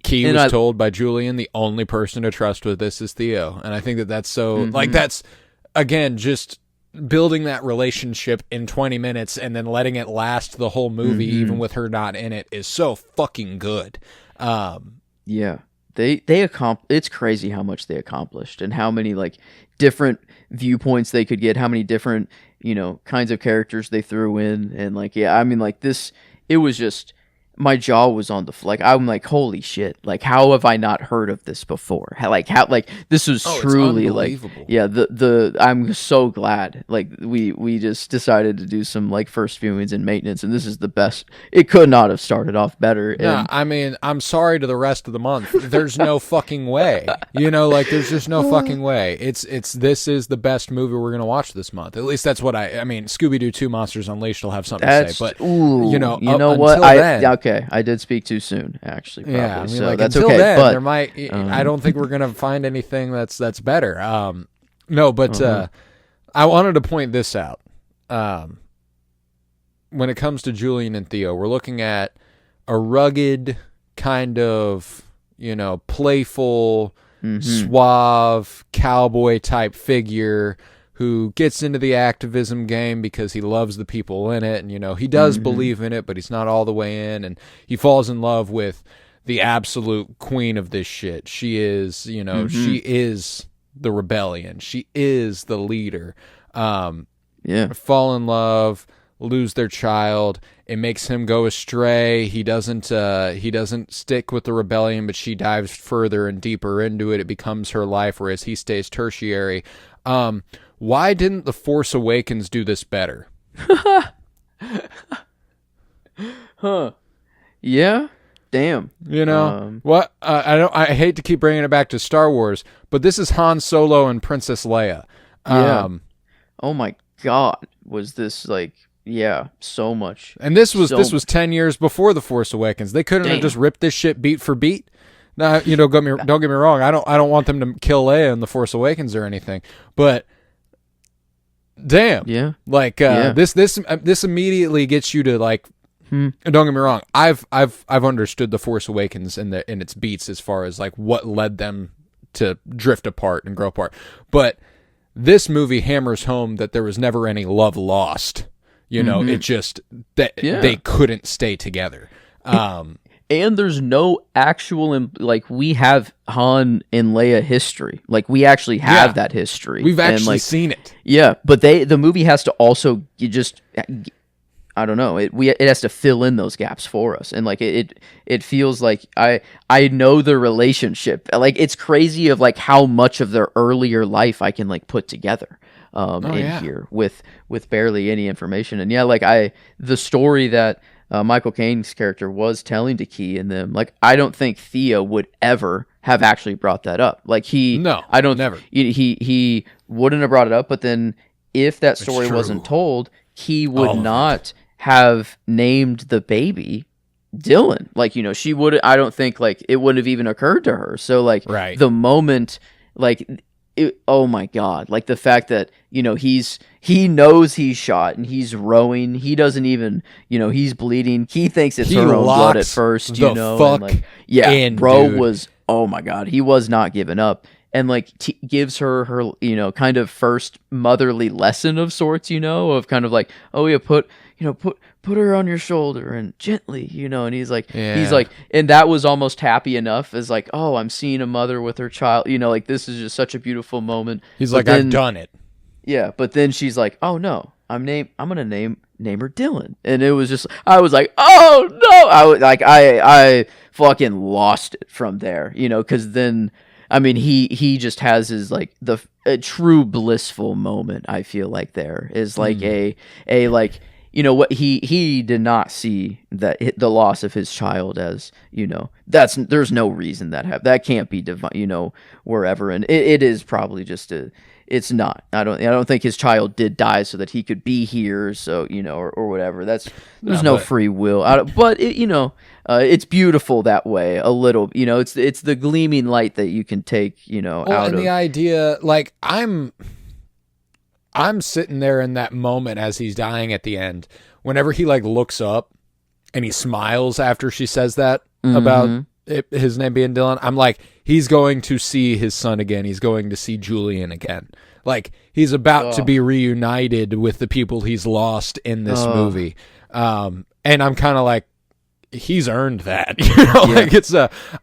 S2: Key was told by Julian, the only person to trust with this is Theo, and I think that's so like that's again just building that relationship in 20 minutes and then letting it last the whole movie, even with her not in it, is so fucking good.
S3: Yeah, they it's crazy how much they accomplished and how many like different viewpoints they could get, how many different, you know, kinds of characters they threw in, and like, yeah, I mean, like this, it was just, my jaw was on the floor. Like, I'm like, holy shit! Like, how have I not heard of this before? Like this was truly like, yeah. I'm so glad. Like, we just decided to do some like first viewings and maintenance, and this is the best. It could not have started off better.
S2: No, I mean, I'm sorry to the rest of the month. There's no fucking way. You know, like there's just no fucking way. This is the best movie we're gonna watch this month. At least that's what I mean. Scooby-Doo 2: Monsters Unleashed will have something to say, but you know
S3: what? Okay, I did speak too soon, actually. Probably.
S2: Yeah, I mean,
S3: so
S2: like,
S3: that's
S2: until
S3: okay.
S2: then,
S3: but
S2: there might. I don't think we're gonna find anything that's better. No, but I wanted to point this out. When it comes to Julian and Theo, we're looking at a rugged kind of, you know, playful, suave cowboy type figure who gets into the activism game because he loves the people in it, and you know, he does believe in it, but he's not all the way in, and he falls in love with the absolute queen of this shit. She is, you know, she is the rebellion. She is the leader. Fall in love, lose their child. It makes him go astray. He doesn't stick with the rebellion, but she dives further and deeper into it. It becomes her life, whereas he stays tertiary. Why didn't The Force Awakens do this better?
S3: Huh. Yeah. Damn.
S2: You know what? I hate to keep bringing it back to Star Wars, but this is Han Solo and Princess Leia.
S3: Yeah. Oh my God. Was this like? Yeah. So much.
S2: And this was 10 years before The Force Awakens. They couldn't have just ripped this shit beat for beat. Now, you know, don't get me wrong. I don't want them to kill Leia in The Force Awakens or anything, but. Damn. Yeah. Like this immediately gets you to like. Don't get me wrong. I've understood The Force Awakens in its beats as far as like what led them to drift apart and grow apart. But this movie hammers home that there was never any love lost. You know, it just that they couldn't stay together.
S3: And there's no actual, like, we have Han and Leia history. Like, we actually have that history.
S2: We've actually seen it.
S3: Yeah, but the movie has to also I don't know, it has to fill in those gaps for us, and like it feels like I know the relationship. Like it's crazy of like how much of their earlier life I can like put together here with barely any information. And like the story that Michael Caine's character was telling to Key and them, like I don't think Thea would ever have actually brought that up. Like he wouldn't have brought it up. But then if that story wasn't told, he would not have named the baby Dylan. Like, she would, I don't think like it wouldn't have even occurred to her. So like the moment, like, oh my God, like the fact that, he knows he's shot and he's rowing. He doesn't even, he's bleeding. He thinks it's her own blood at first, and like, bro dude. Was, oh my God, he was not giving up. And like gives her, kind of first motherly lesson of sorts, of kind of like, oh yeah, put her on your shoulder and gently, and he's like, and that was almost happy enough as like, oh, I'm seeing a mother with her child, like this is just such a beautiful moment.
S2: He's but like, then, I've done it.
S3: Yeah, but then she's like, oh no, I'm gonna name her Dylan, and it was just, I was like, oh no, I fucking lost it from there, because then. I mean, he just has his like a true blissful moment. I feel like there is like a like what he did not see that the loss of his child as there's no reason that can't be divine wherever, and it is probably just it's not. I don't think his child did die so that he could be here. So or whatever. There's no free will. But it's beautiful that way. A little. It's the gleaming light that you can take. Out
S2: and
S3: of
S2: the idea. Like I'm sitting there in that moment as he's dying at the end. Whenever he like looks up and he smiles after she says that about his name being Dylan, I'm like, he's going to see his son again. He's going to see Julian again. Like he's about to be reunited with the people he's lost in this movie. And I'm kind of like, he's earned that. Like it's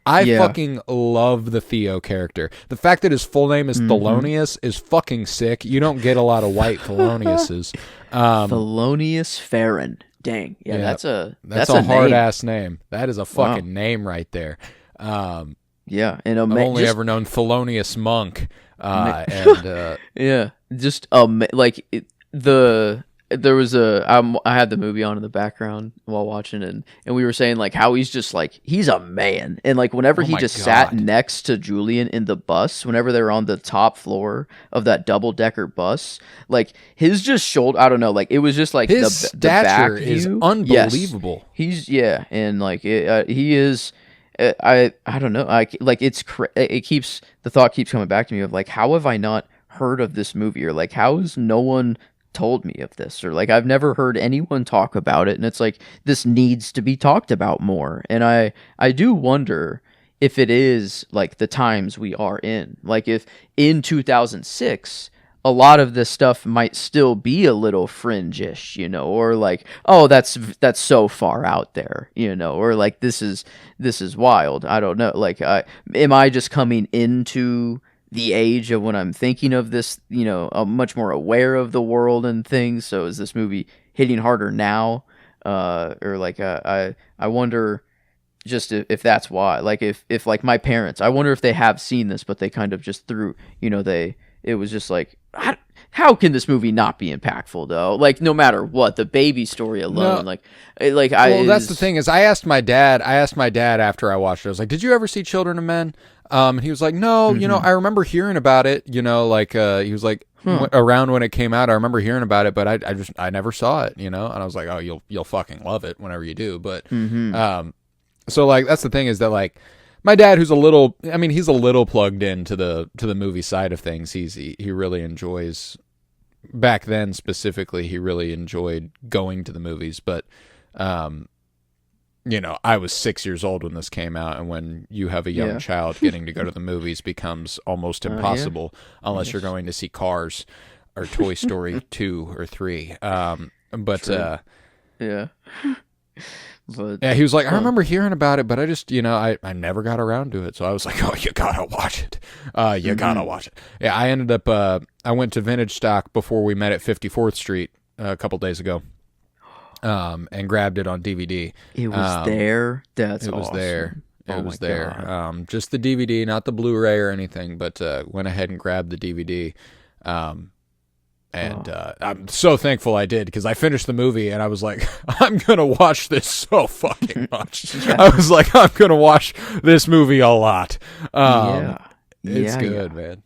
S2: I fucking love the Theo character. The fact that his full name is Thelonious is fucking sick. You don't get a lot of white Theloniouses.
S3: Thelonious Farron. Dang. Yeah, that's a
S2: hard ass name. That is a fucking name right there. And
S3: I've
S2: only ever known Thelonious Monk.
S3: There was I had the movie on in the background while watching it, and we were saying like how he's just like he's a man, and like whenever he just sat next to Julian in the bus, whenever they were on the top floor of that double-decker bus, like his just shoulder, I don't know, like it was just like
S2: his
S3: the
S2: stature
S3: back
S2: is
S3: view.
S2: unbelievable.
S3: Yes. And like he is. I don't know. The thought keeps coming back to me of like, how have I not heard of this movie, or like how has no one told me of this, or like I've never heard anyone talk about it, and it's like this needs to be talked about more. And I do wonder if it is like the times we are in, like if in 2006 a lot of this stuff might still be a little fringe-ish, or like, oh, that's so far out there, or like this is wild. I don't know. Like, am I just coming into the age of when I'm thinking of this, I'm much more aware of the world and things. So is this movie hitting harder now? Or like, I wonder just if that's why, like if like my parents, I wonder if they have seen this, but they kind of just threw, it was just like, how can this movie not be impactful though? Like no matter what, the baby story alone,
S2: that's the thing is I asked my dad after I watched it, I was like, did you ever see Children of Men? And he was like, no, I remember hearing about it, he was like, around when it came out, I remember hearing about it, but I never saw it, and I was like, oh, you'll fucking love it whenever you do. But, so like, that's the thing is that like, my dad, who's he's a little plugged into the movie side of things. He really enjoys, back then specifically, he really enjoyed going to the movies. But, I was 6 years old when this came out, and when you have a young child, getting to go to the movies becomes almost impossible unless you're going to see Cars or Toy Story 2 or 3. But, he was like, I remember hearing about it, but I just, I never got around to it. So I was like, oh, you gotta watch it. Gotta watch it. Yeah, I ended up, I went to Vintage Stock before we met at 54th Street a couple days ago. and grabbed it on DVD.
S3: It was there. That's
S2: it was
S3: awesome.
S2: there. It
S3: Oh
S2: was
S3: my
S2: there.
S3: God.
S2: Just the DVD, not the Blu-ray or anything, but went ahead and grabbed the DVD. I'm so thankful I did, because I finished the movie and I was like, I'm going to watch this so fucking much. I was like, I'm going to watch this movie a lot. It's good, man.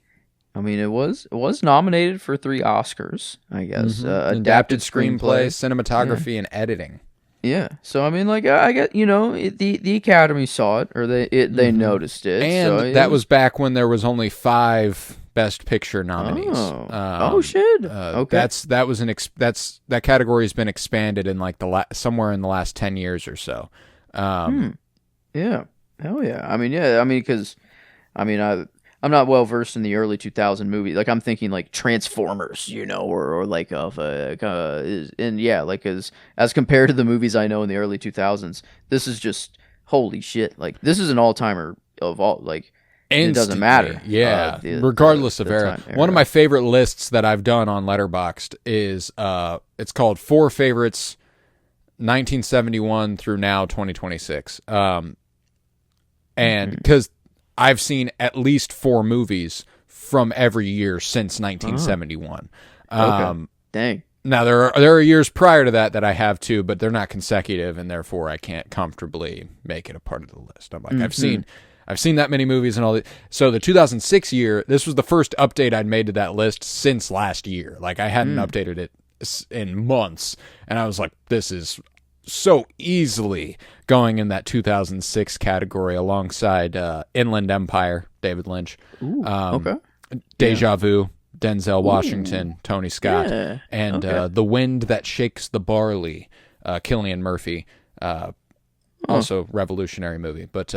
S3: I mean, it was nominated for 3 Oscars, I guess.
S2: Adapted screenplay, cinematography, and editing.
S3: Yeah. So I mean, like, I get, the Academy saw it, or they noticed it,
S2: and that was back when there was only 5 Best Picture nominees.
S3: Oh shit. Okay.
S2: That category has been expanded in like somewhere in the last 10 years or so.
S3: Yeah. Hell yeah. I mean, because I'm not well versed in the early 2000 movies. Like, I'm thinking like Transformers, or like as compared to the movies I know in the early 2000s, this is just holy shit. Like, this is an all timer of all, like. Instantly. It doesn't matter.
S2: Yeah, regardless of era. One of my favorite lists that I've done on Letterboxd is it's called 4 Favorites 1971 through now 2026. And because I've seen at least 4 movies from every year since 1971.
S3: Okay. Dang.
S2: Now there are years prior to that I have too, but they're not consecutive, and therefore I can't comfortably make it a part of the list. I'm like, I've seen that many movies and all that. So the 2006 year, this was the first update I'd made to that list since last year. Like, I hadn't updated it in months, and I was like, this is so easily going in that 2006 category alongside Inland Empire, David Lynch.
S3: Ooh, okay.
S2: Deja Vu, Denzel Washington, Tony Scott, and The Wind That Shakes the Barley, Cillian Murphy. Also revolutionary movie, but...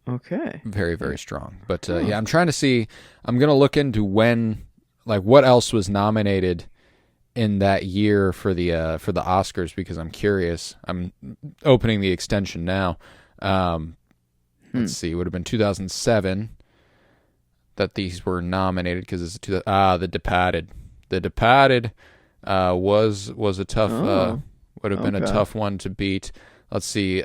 S3: Okay.
S2: Very, very strong. But yeah, I'm trying to see. I'm gonna look into what else was nominated in that year for the Oscars, because I'm curious. I'm opening the extension now. Let's see. It would have been 2007 that these were nominated, because it's The Departed. The Departed was a tough would have been a tough one to beat. Let's see.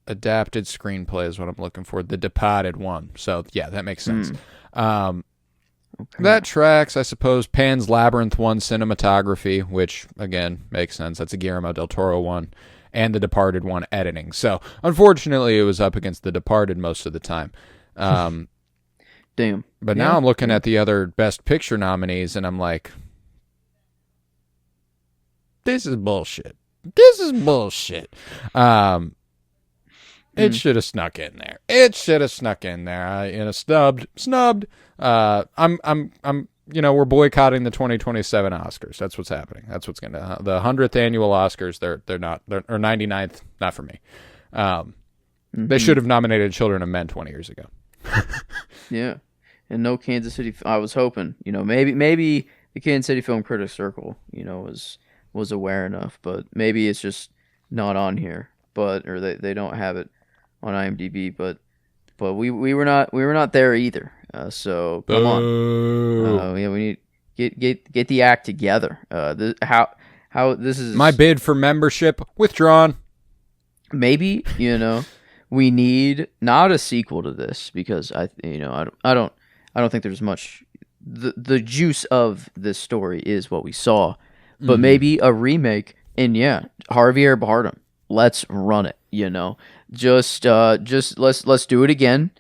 S2: Adapted screenplay is what I'm looking for. The Departed one. So, yeah, that makes sense. That tracks, I suppose. Pan's Labyrinth won cinematography, which, again, makes sense. That's a Guillermo del Toro one. And The Departed one editing. So, unfortunately, it was up against The Departed most of the time.
S3: Damn.
S2: But now I'm looking at the other Best Picture nominees, and I'm like, this is bullshit. This is bullshit. It should have snuck in there. Snubbed. We're boycotting the 2027 Oscars. That's what's happening. That's what's gonna the 100th annual Oscars. They're not. Or 99th. Not for me. They should have nominated Children of Men 20 years ago.
S3: Yeah, and no Kansas City. I was hoping, maybe the Kansas City Film Critics Circle, was aware enough, but maybe it's just not on here. Or they don't have it on IMDb, but we were not there either. So come on, we need get the act together. How this is
S2: my bid for membership withdrawn.
S3: Maybe we need not a sequel to this, because I don't think there's much. The juice of this story is what we saw, but maybe a remake. And Javier Bardem. Let's run it, Just let's do it again.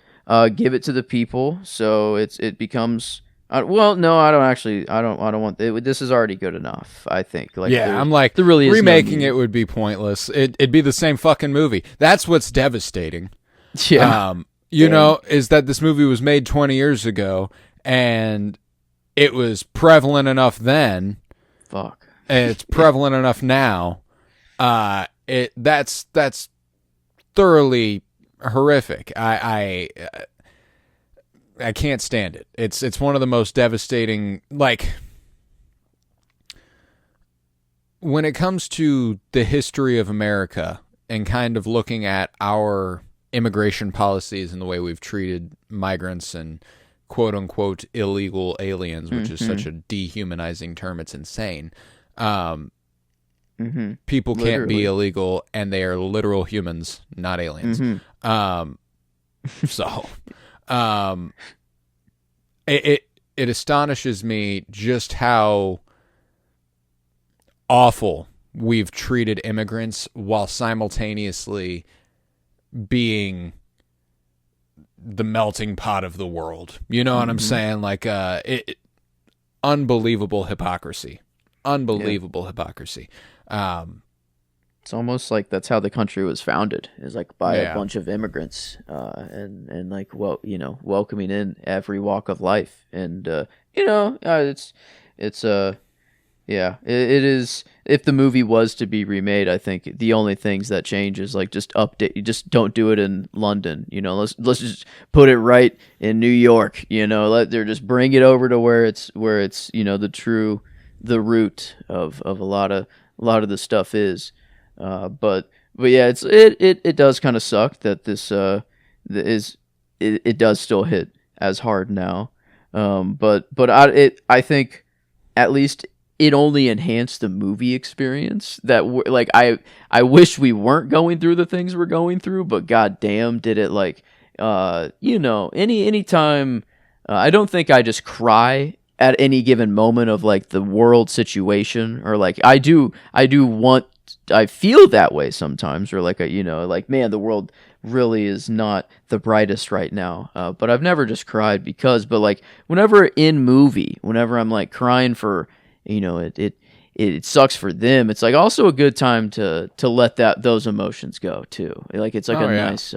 S3: Give it to the people, so it becomes. No, I don't want it. This is already good enough, I think. Like,
S2: I'm like,
S3: there really is
S2: remaking it would be pointless. It'd be the same fucking movie. That's what's devastating.
S3: Yeah.
S2: Is that this movie was made 20 years ago, and it was prevalent enough then.
S3: Fuck.
S2: And it's prevalent enough now. That's thoroughly horrific. I can't stand it. It's one of the most devastating, like, when it comes to the history of America and kind of looking at our immigration policies and the way we've treated migrants and quote unquote illegal aliens, which is such a dehumanizing term, it's insane. People can't be
S3: Literally.
S2: illegal, and they are literal humans, not aliens. So, it astonishes me just how awful we've treated immigrants while simultaneously being the melting pot of the world. You know what I'm saying? Like, unbelievable hypocrisy. Unbelievable hypocrisy.
S3: It's almost like that's how the country was founded, is like by
S2: Yeah.
S3: a bunch of immigrants, and like, well, welcoming in every walk of life, and it is. If the movie was to be remade, I think the only things that change is like just update. You just don't do it in London. Let's just put it right in New York. Just bring it over to where it's the root of a lot of the stuff is. But yeah, it does kind of suck that this it does still hit as hard now. But I think at least it only enhanced the movie experience. I wish we weren't going through the things we're going through, but goddamn, did it any time. I don't think I just cry at any given moment of like the world situation, or like I feel that way sometimes, or like man, the world really is not the brightest right now. But I've never just cried but like whenever I'm like crying for, it sucks for them. It's like also a good time to let those emotions go too. Like it's like nice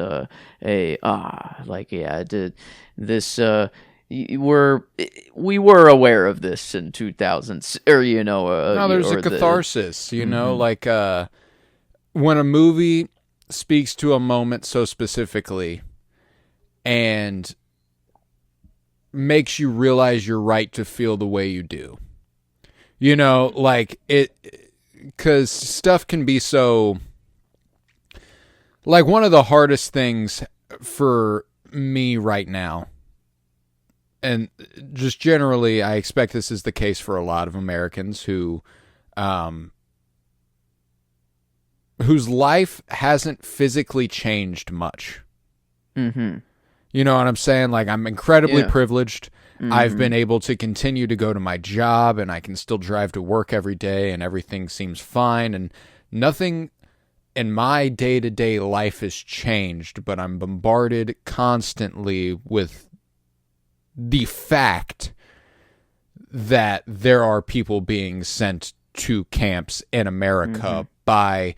S3: we were aware of this in 2000s, or
S2: No, there's a catharsis, like when a movie speaks to a moment so specifically and makes you realize you're right to feel the way you do. Like because stuff can be so, like, one of the hardest things for me right now, and just generally, I expect this is the case for a lot of Americans whose life hasn't physically changed much.
S3: Mm-hmm.
S2: You know what I'm saying? Like, I'm incredibly privileged. I've been able to continue to go to my job, and I can still drive to work every day, and everything seems fine, and nothing in my day-to-day life has changed, but I'm bombarded constantly with the fact that there are people being sent to camps in America by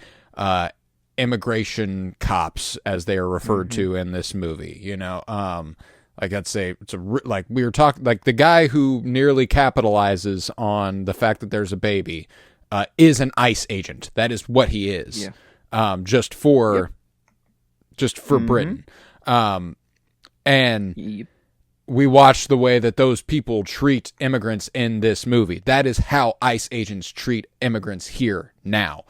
S2: immigration cops, as they are referred to in this movie. Like, I'd say like we were talking, like the guy who nearly capitalizes on the fact that there's a baby is an ICE agent. That is what he is. Yeah. Just for Britain. And we watch the way that those people treat immigrants in this movie. That is how ICE agents treat immigrants here now.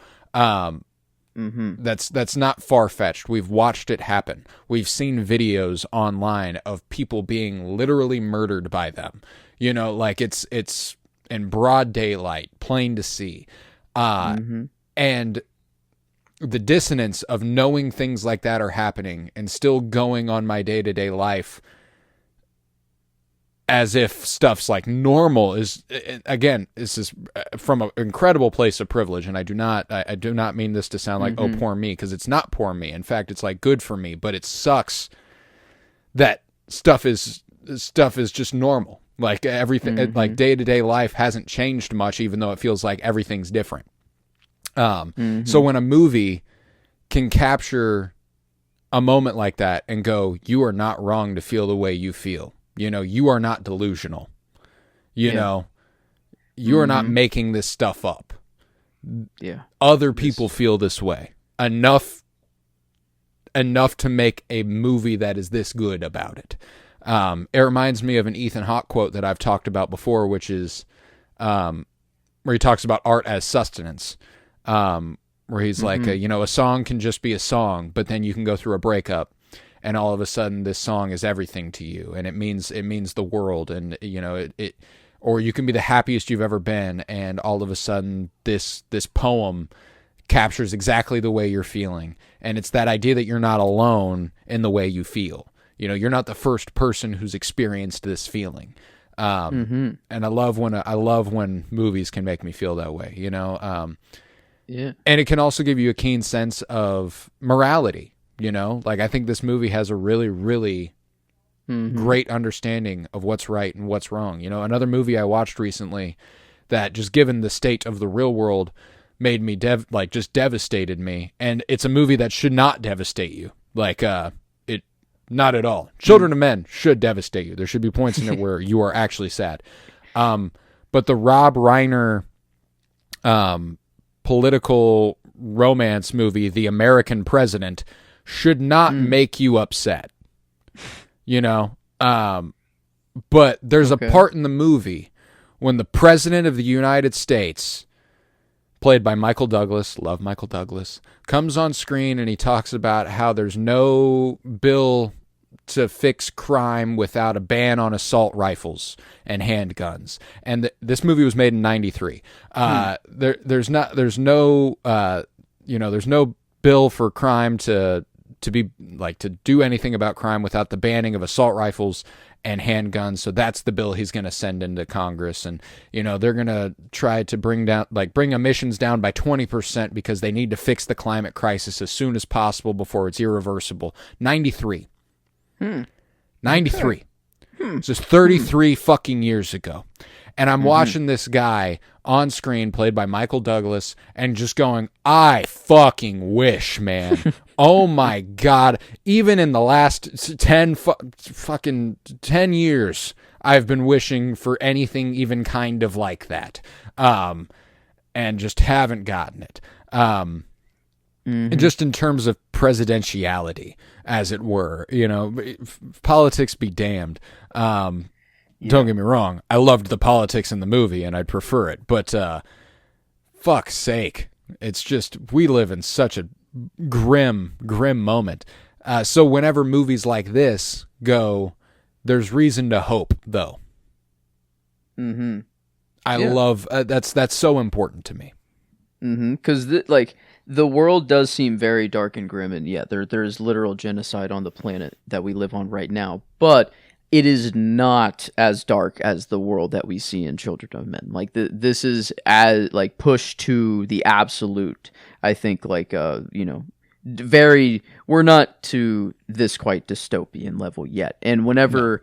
S2: That's not far-fetched. We've watched it happen. We've seen videos online of people being literally murdered by them. Like it's in broad daylight, plain to see. And the dissonance of knowing things like that are happening and still going on my day-to-day life as if stuff's like normal is, again, this is from an incredible place of privilege, and I do not mean this to sound like, oh, poor me, because it's not poor me. In fact, it's like good for me, but it sucks that stuff is just normal. Like everything, like day-to-day life hasn't changed much, even though it feels like everything's different. So when a movie can capture a moment like that and go, you are not wrong to feel the way you feel. You are not delusional. You are not making this stuff up.
S3: Yeah.
S2: Other people feel this way. Enough to make a movie that is this good about it. It reminds me of an Ethan Hawke quote that I've talked about before, which is where he talks about art as sustenance. Where he's like, a song can just be a song, but then you can go through a breakup, and all of a sudden this song is everything to you, and it means the world, and or you can be the happiest you've ever been, and all of a sudden this poem captures exactly the way you're feeling. And it's that idea that you're not alone in the way you feel. You know, you're not the first person who's experienced this feeling. And I love when movies can make me feel that way, you know?
S3: Yeah.
S2: And it can also give you a keen sense of morality, you know? Like, I think this movie has a really, really great understanding of what's right and what's wrong. You know, another movie I watched recently that, just given the state of the real world, made me just devastated me. And it's a movie that should not devastate you. Like, not at all. Children of Men should devastate you. There should be points in it where you are actually sad. But the Rob Reiner political romance movie, The American President, should not make you upset. You know? But there's a part in the movie when the President of the United States, played by Michael Douglas, love Michael Douglas, comes on screen and he talks about how there's no bill to fix crime without a ban on assault rifles and handguns. And this movie was made in 93. There's no bill for crime to do anything about crime without the banning of assault rifles and handguns. So that's the bill he's going to send into Congress. And, you know, they're going to try to bring emissions down by 20% because they need to fix the climate crisis as soon as possible before it's irreversible. 93. 93. It's just 33 fucking years ago. And I'm watching this guy on screen, played by Michael Douglas, and just going, I fucking wish, man. Oh my God. Even in the last 10 years, I've been wishing for anything even kind of like that. And just haven't gotten it. And just in terms of presidentiality, as it were, you know, politics be damned. Don't get me wrong. I loved the politics in the movie and I'd prefer it, but, fuck's sake. It's just, we live in such a grim moment. So whenever movies like this go, there's reason to hope, though. I love, that's so important to me.
S3: 'Cause the world does seem very dark and grim, and there's literal genocide on the planet that we live on right now, but it is not as dark as the world that we see in Children of Men. Like, this is as pushed to the absolute. I think we're not to this quite dystopian level yet. And whenever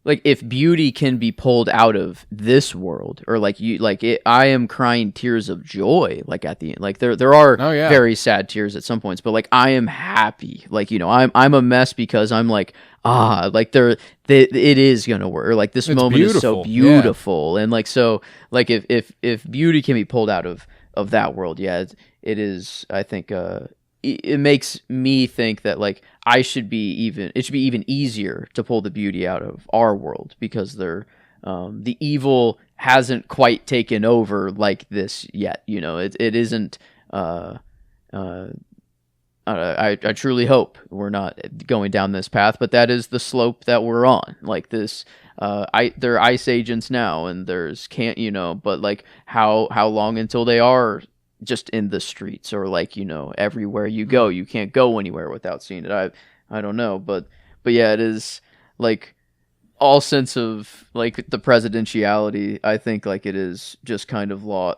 S3: if beauty can be pulled out of this world, or I am crying tears of joy, at the end, there are very sad tears at some points, but I am happy, I'm a mess because I'm it is gonna work, or this
S2: it's
S3: moment
S2: beautiful.
S3: is so beautiful. And if beauty can be pulled out of that world, it is, I think, it makes me think that it should be even easier to pull the beauty out of our world, because the evil hasn't quite taken over like this yet. You know, it isn't. I truly hope we're not going down this path, but that is the slope that we're on. There are ice agents now, and there's but how long until they are just in the streets, or everywhere you go, you can't go anywhere without seeing it. I don't know, but yeah, it is all sense of the presidentiality. I think it is just kind of law.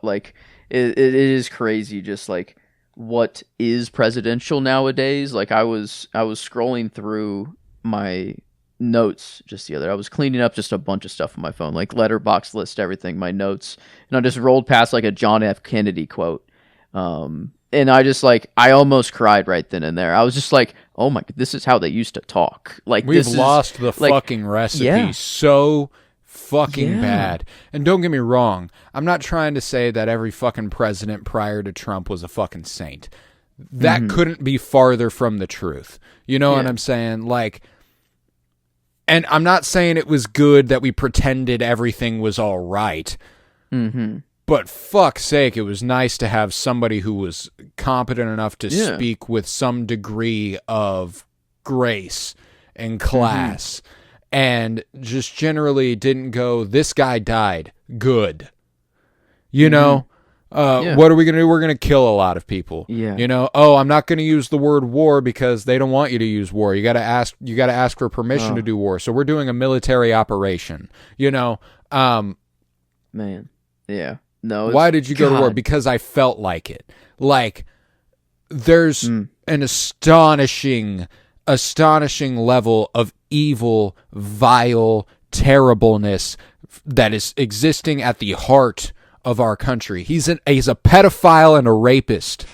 S3: It is crazy, just what is presidential nowadays. I was scrolling through my notes just the other. I was cleaning up just a bunch of stuff on my phone, letterbox list, everything, my notes, and I just rolled past a John F. Kennedy quote. And I just I almost cried right then and there. I was just oh my God, this is how they used to talk.
S2: We've lost the fucking recipe so fucking bad. And don't get me wrong, I'm not trying to say that every fucking president prior to Trump was a fucking saint. That couldn't be farther from the truth. You know what I'm saying? And I'm not saying it was good that we pretended everything was all right. But fuck's sake, it was nice to have somebody who was competent enough to speak with some degree of grace and class and just generally didn't go, this guy died, good. You know? What are we going to do? We're going to kill a lot of people.
S3: Yeah.
S2: You know, I'm not going to use the word war because they don't want you to use war. You got to ask for permission to do war. So we're doing a military operation, you know?
S3: Man. Yeah. No.
S2: Why did you go to war? Because I felt like it. Like, there's an astonishing level of evil, vile terribleness that is existing at the heart of our country. He's a pedophile and a rapist.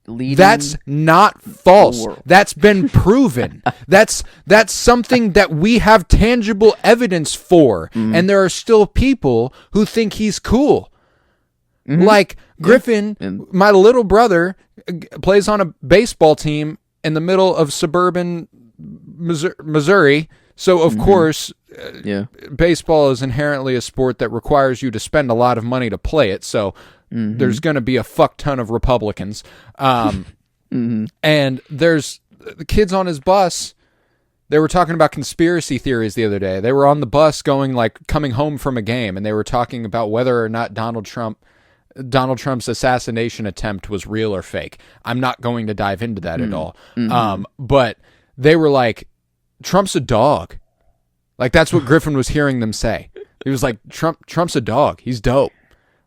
S2: That's not false. That's been proven. That's something that we have tangible evidence for. And there are still people who think he's cool. Like Griffin, my little brother, plays on a baseball team in the middle of suburban Missouri. So, of course, baseball is inherently a sport that requires you to spend a lot of money to play it. So there's going to be a fuck ton of Republicans. And there's the kids on his bus. They were talking about conspiracy theories the other day. They were on the bus coming home from a game, and they were talking about whether or not Donald Trump's assassination attempt was real or fake. I'm not going to dive into that at all. But they were like, Trump's a dog. Like, that's what Griffin was hearing them say. He was like, Trump's a dog. He's dope.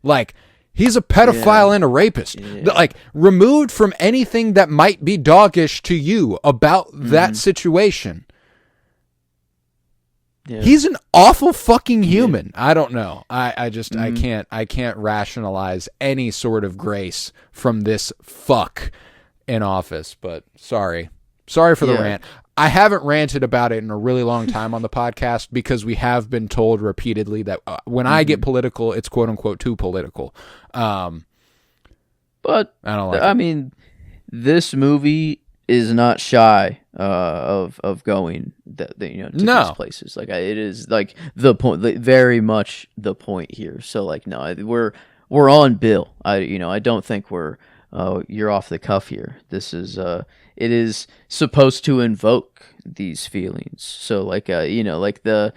S2: Like, he's a pedophile and a rapist. Like, removed from anything that might be doggish to you about that situation. Yeah. He's an awful fucking human. I don't know. I can't rationalize any sort of grace from this fuck in office, but sorry for the rant. I haven't ranted about it in a really long time on the podcast because we have been told repeatedly that when I get political, it's quote unquote too political.
S3: But
S2: I don't like
S3: I mean, this movie is not shy of going to these places. Like, it is like the point, very much the point here. So like, no, we're on Bill. I don't think you're off the cuff here. This is it is supposed to invoke these feelings. So like it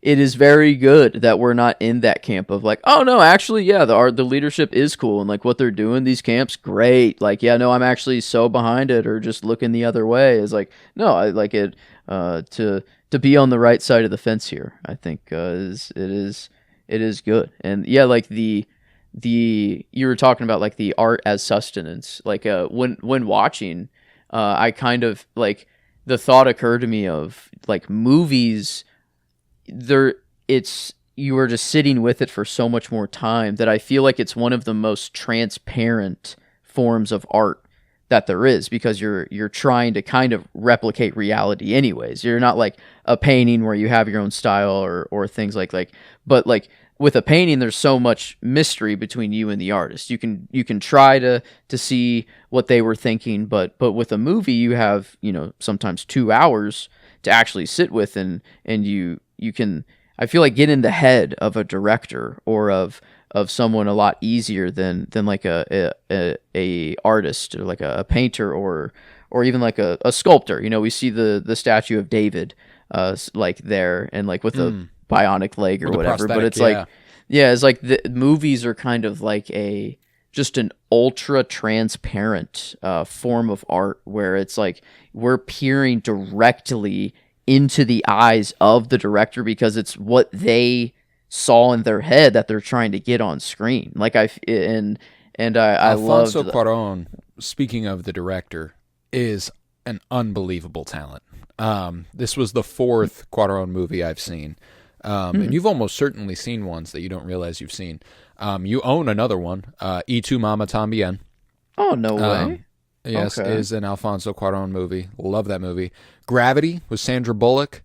S3: is very good that we're not in that camp of like, oh no, actually the leadership is cool and like what they're doing, these camps, great. Like, yeah, no, I'm actually so behind it, or just looking the other way is like, no, I like it to be on the right side of the fence here. I think it is good. And yeah, like the you were talking about like the art as sustenance, like when watching, I kind of like the thought occurred to me of like movies you are just sitting with it for so much more time that I feel like it's one of the most transparent forms of art that there is, because you're trying to kind of replicate reality anyways. You're not like a painting where you have your own style or things like but like with a painting, there's so much mystery between you and the artist. You can try to see what they were thinking, but with a movie, you have, sometimes 2 hours to actually sit with, and you can, I feel like, get in the head of a director or of someone a lot easier than like a artist, or like a painter, or even like a sculptor. We see the statue of David, like there, and like with a bionic leg or whatever, but it's it's like the movies are kind of like just an ultra transparent form of art, where it's like we're peering directly into the eyes of the director because it's what they saw in their head that they're trying to get on screen. Like I love
S2: Alfsono Cuaron, speaking of the director, is an unbelievable talent. This was the 4th Cuaron movie I've seen. And you've almost certainly seen ones that you don't realize you've seen. You own another one, Y Tu Mama Tambien.
S3: Oh, no way.
S2: Yes, is an Alfsono Cuaron movie. Love that movie. Gravity with Sandra Bullock.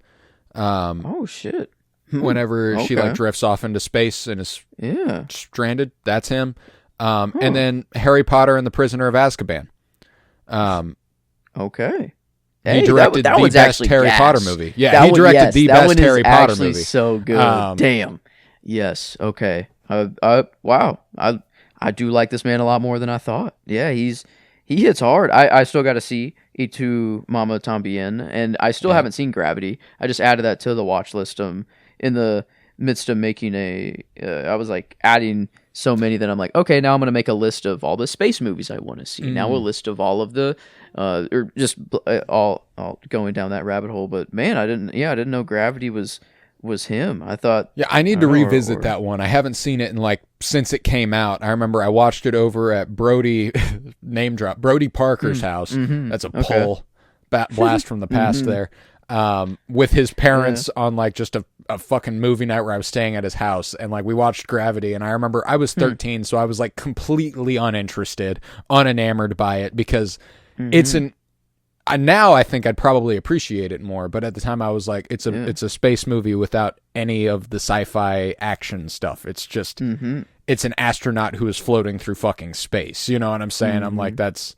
S3: Oh, shit.
S2: Whenever she like drifts off into space and is stranded, that's him. And then Harry Potter and the Prisoner of Azkaban.
S3: Okay.
S2: He directed the best Harry Potter movie. Yeah, he directed the best Harry Potter movie.
S3: So good. Damn. Yes. Okay. Wow. I do like this man a lot more than I thought. Yeah, he he hits hard. I still got to see Y Tu Mama Tambien, and I still haven't seen Gravity. I just added that to the watch list. In the midst of making I was like adding so many that I'm like, okay, now I'm gonna make a list of all the space movies I want to see. Now a list of all of the, or just all going down that rabbit hole. But man, I didn't know Gravity was him. I thought,
S2: I need to revisit that one. I haven't seen it in like since it came out. I remember I watched it over at Brody name drop Brody Parker's house. That's a pull blast from the past there. With his parents on like just a fucking movie night where I was staying at his house, and like we watched Gravity, and I remember I was 13, so I was like completely uninterested, unenamored by it, because it's now I think I'd probably appreciate it more, but at the time I was like, it's a space movie without any of the sci-fi action stuff. It's just it's an astronaut who is floating through fucking space. You know what I'm saying? I'm like, that's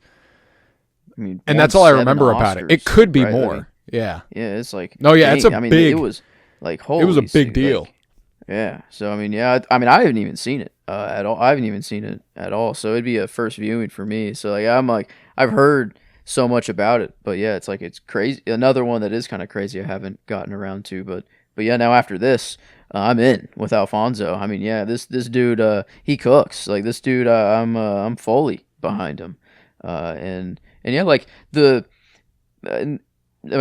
S2: and that's all I remember about it. It could be more. Yeah,
S3: it's like,
S2: it's a big.
S3: It was like, holy,
S2: it was a big deal.
S3: Like, yeah, so I mean, I haven't even seen it at all. I haven't even seen it at all. So it'd be a first viewing for me. So like, I've heard so much about it, but yeah, it's like, it's crazy. Another one that is kind of crazy I haven't gotten around to, but yeah, now after this, I'm in with Alfonso. I mean, yeah, this dude, he cooks. Like this dude, I'm fully behind him, and yeah, like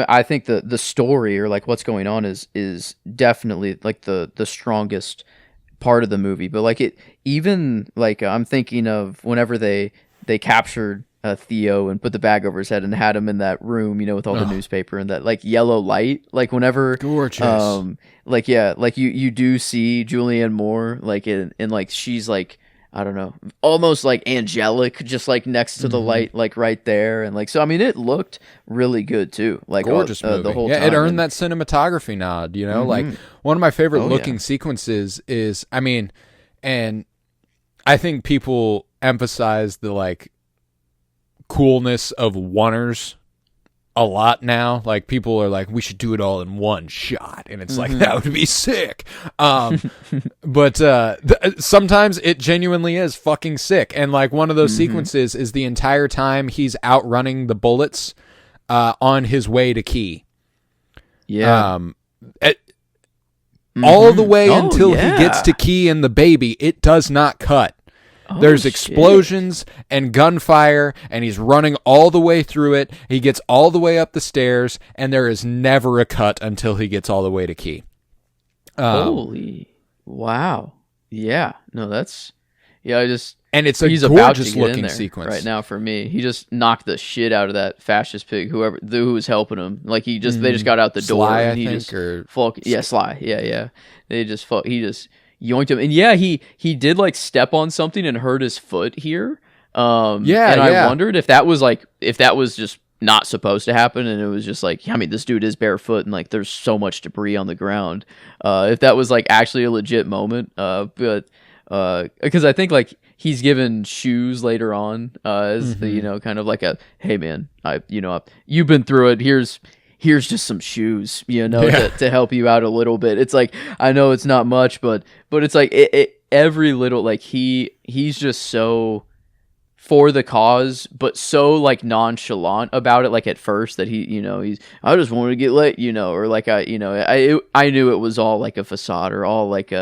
S3: I think the story, or like what's going on, is definitely like the strongest part of the movie. But like it, even like I'm thinking of whenever they captured Theo and put the bag over his head and had him in that room, with all the newspaper and that like yellow light, like whenever
S2: gorgeous,
S3: like yeah, like you do see Julianne Moore like and like she's like, I don't know, almost like angelic, just like next to the light, like right there, and like, so I mean, it looked really good too, like
S2: gorgeous movie. The whole time. It earned that cinematography nod. Like one of my favorite looking sequences is, I mean, and I think people emphasize the like coolness of oneers a lot now. Like people are like, we should do it all in one shot, and it's like, that would be sick. But sometimes it genuinely is fucking sick. And like one of those sequences is the entire time he's outrunning the bullets on his way to Key. All the way until he gets to Key and the baby, it does not cut. There's explosions and gunfire, and he's running all the way through it. He gets all the way up the stairs, and there is never a cut until he gets all the way to Key.
S3: Holy wow! Yeah, no, that's
S2: and it's a
S3: he's
S2: gorgeous looking sequence
S3: right now for me. He just knocked the shit out of that fascist pig, who was helping him. Like they just got out the door,
S2: Sly,
S3: and he Sly, yeah. He just yoinked him, and yeah, he did like step on something and hurt his foot here. I wondered if that was just not supposed to happen, and it was just like, I mean, this dude is barefoot, and like there's so much debris on the ground. If that was like actually a legit moment, but because I think like he's given shoes later on as the kind of like a, hey man, you've been through it. Here's just some shoes, to help you out a little bit. It's like, I know it's not much, but it's like every little, like he's just so for the cause, but so like nonchalant about it. Like at first that I just wanted to get lit, or like I knew it was all like a facade, or all like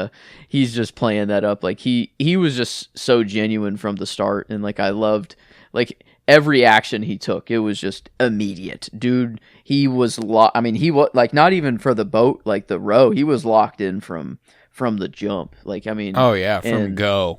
S3: he's just playing that up. Like he was just so genuine from the start, and like I loved like every action he took. It was just immediate, dude. He was he was like, not even for the boat, like the row, he was locked in from the jump. Like, I mean,
S2: from go.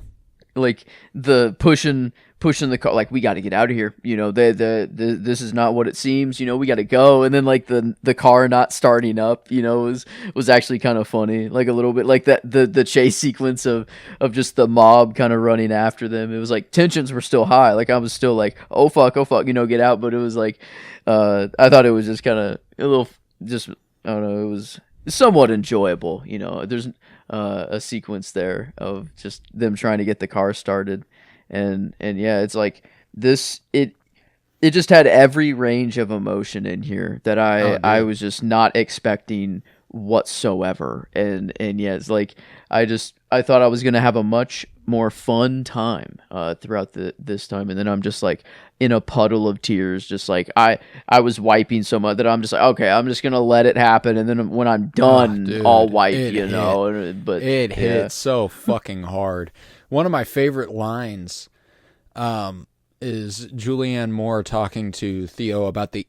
S3: Like the pushing the car, like, we got to get out of here. This is not what it seems. We got to go. And then like the car not starting up, was actually kind of funny. Like a little bit like that the chase sequence of just the mob kind of running after them. It was like tensions were still high. Like I was still like, oh fuck, get out. But it was like, I thought it was just kind of a little, just, I don't know, it was somewhat enjoyable. There's a sequence there of just them trying to get the car started. And yeah, it's like this, it just had every range of emotion in here that I was just not expecting whatsoever. And yeah, it's like I thought I was gonna have a much more fun time throughout this time, and then I'm just like in a puddle of tears, just like I was wiping so much that I'm just like, okay, I'm just gonna let it happen, and then when I'm done,
S2: dude,
S3: I'll wipe, But
S2: it hit so fucking hard. One of my favorite lines is Julianne Moore talking to Theo about the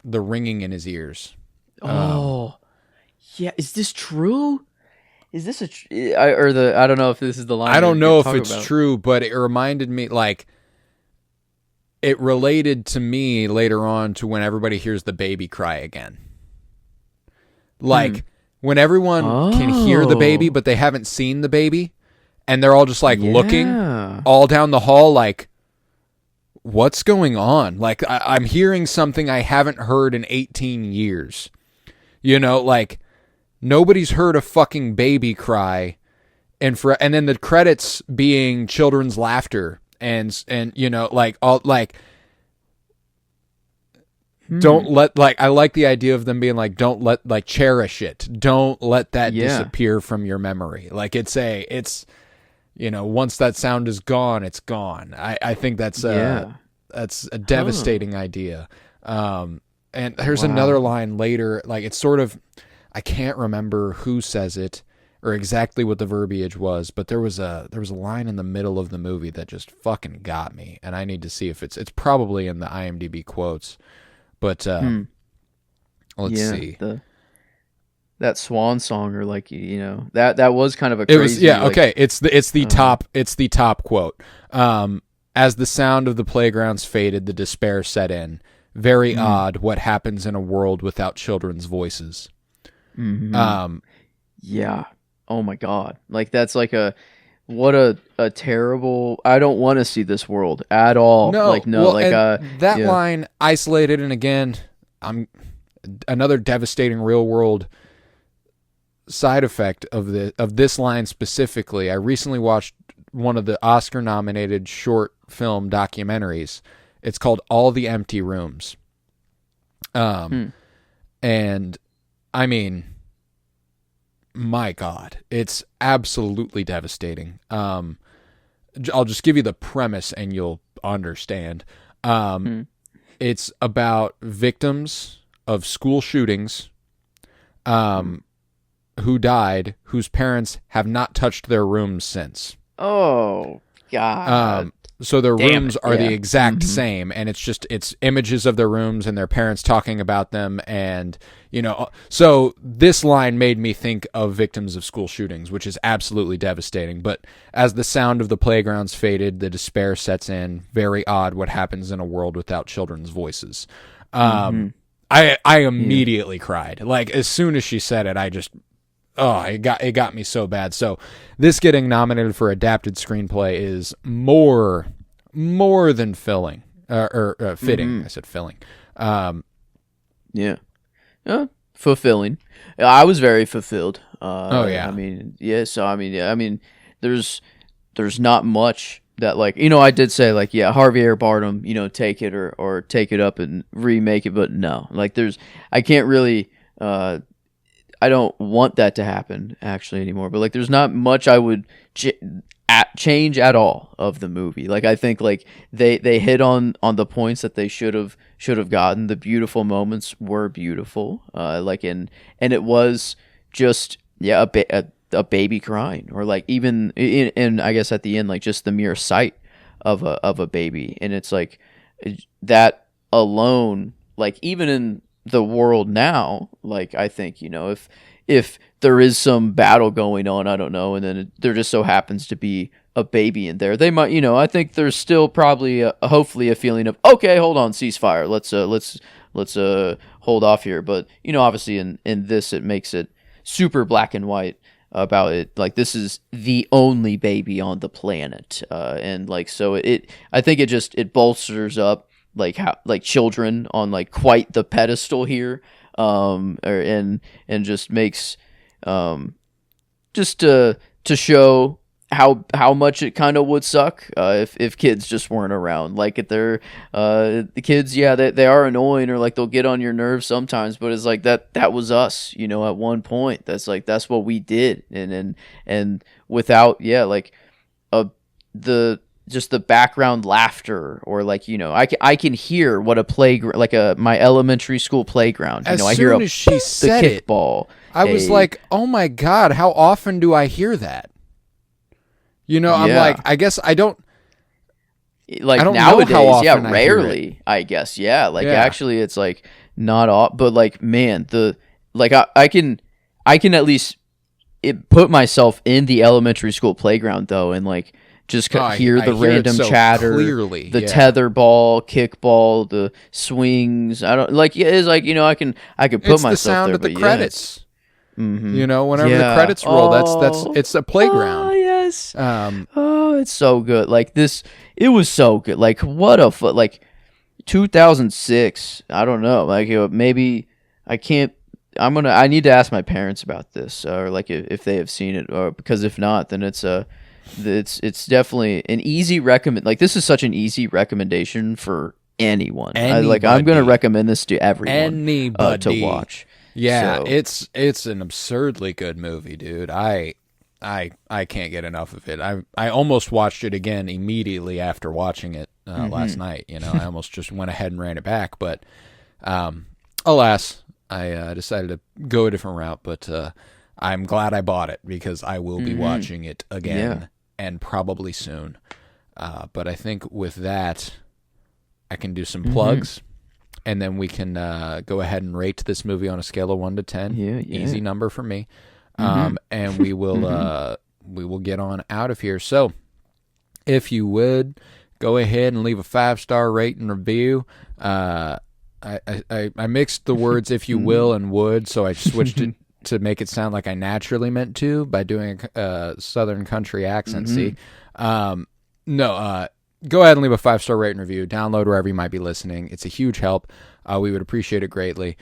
S2: ringing in his ears.
S3: Yeah, is this true? Is this I don't know if this is the line.
S2: I don't know if it's true, but it reminded me, like, it related to me later on to when everybody hears the baby cry again. Like, when everyone can hear the baby, but they haven't seen the baby, and they're all just, like, looking all down the hall, like, what's going on? Like, I'm hearing something I haven't heard in 18 years. Like, nobody's heard a fucking baby cry, and then the credits being children's laughter, and like all like. Don't let, like, I like the idea of them being like, don't let, like, cherish it. Don't let that disappear from your memory. Like, it's once that sound is gone, it's gone. I think that's a devastating idea. And there's another line later, like, it's sort of, I can't remember who says it or exactly what the verbiage was, but there was a line in the middle of the movie that just fucking got me, and I need to see if it's probably in the IMDb quotes. But let's see.
S3: That swan song, or like, that was kind of a crazy.
S2: It was, okay. It's the top quote. As the sound of the playgrounds faded, the despair set in. Very odd what happens in a world without children's voices.
S3: Mm-hmm. Yeah. Oh my God. Like, that's like what a terrible, I don't want to see this world at all.
S2: That line isolated, and again, another devastating real world side effect of this line specifically. I recently watched one of the Oscar nominated short film documentaries. It's called All the Empty Rooms. And I mean, my God, it's absolutely devastating. I'll just give you the premise and you'll understand. It's about victims of school shootings who died, whose parents have not touched their rooms since.
S3: Oh, God.
S2: So their rooms are the exact same, and it's images of their rooms and their parents talking about them, and so this line made me think of victims of school shootings, which is absolutely devastating. But as the sound of the playgrounds faded, the despair sets in. Very odd what happens in a world without children's voices. I immediately cried. Like, as soon as she said it, it got me so bad. So this getting nominated for adapted screenplay is more than filling or fitting. I said filling.
S3: Fulfilling. I was very fulfilled.
S2: I
S3: mean, there's not much that, like, I did say, like, Javier Bardem, take it or take it up and remake it, but no, like, I can't really, I don't want that to happen actually anymore, but, like, there's not much I would change at all of the movie. Like, I think, like, they hit on the points that they should have gotten. The beautiful moments were beautiful, and it was just a baby crying, or, like, even in I guess at the end, like, just the mere sight of a baby, and it's like that alone, like, even in the world now, like, I think, if there is some battle going on, I don't know, and then there just so happens to be a baby in there, they might, I think there's still probably hopefully a feeling of, okay, hold on, ceasefire, let's hold off here. But obviously in this, it makes it super black and white about it, like, this is the only baby on the planet, and, like, so I think it bolsters up, like, how, like, children on, like, quite the pedestal here, and just makes just to show how much it kind of would suck if kids just weren't around. Like if they're the kids, yeah, they are annoying, or like they'll get on your nerves sometimes, but it's like that was us, you know, at one point. That's what we did, and without, yeah, like the background laughter, or like, you know, I can hear what a playground, like my elementary school playground, you know, I hear
S2: as she said
S3: the kickball.
S2: I was like, oh my God, how often do I hear that? You know, I'm like, I guess I don't.
S3: Like,
S2: I don't
S3: nowadays,
S2: know how often I hear
S3: rarely,
S2: it.
S3: I guess, yeah. Like,
S2: Yeah.
S3: actually, it's like not all, but like, man, I can at least put myself in the elementary school playground though, and like just hear the random
S2: so
S3: chatter,
S2: clearly,
S3: the tether ball, kickball, the swings. I don't like. It's like, you know, I can put
S2: It's
S3: myself
S2: the sound
S3: there,
S2: of the
S3: but
S2: credits.
S3: Yeah, mm-hmm.
S2: You know, whenever the
S3: Yeah.
S2: credits roll, that's it's a playground.
S3: Oh, yes.
S2: Um,
S3: Oh, it's so good. Like this, it was so good. Like what a like 2006. I don't know. Like, you know, maybe I can't. I need to ask my parents about this, or like if they have seen it, or because if not, then it's definitely an easy recommend. Like, this is such an easy recommendation for anyone. I'm going to recommend this to everyone. To watch.
S2: Yeah,
S3: So.
S2: it's an absurdly good movie, dude. I can't get enough of it. I almost watched it again immediately after watching it last night. You know, I almost just went ahead and ran it back, but alas, I decided to go a different route. But I'm glad I bought it, because I will be watching it again, and probably soon. But I think with that, I can do some plugs. And then we can go ahead and rate this movie on a scale of 1 to 10.
S3: Yeah.
S2: Easy number for me. And we will get on out of here. So, if you would, go ahead and leave a 5-star rate and review. I mixed the words "if you will" and "would," so I switched it to make it sound like I naturally meant to by doing a Southern country accent. See, go ahead and leave a 5-star rate and review. Download wherever you might be listening. It's a huge help. We would appreciate it greatly.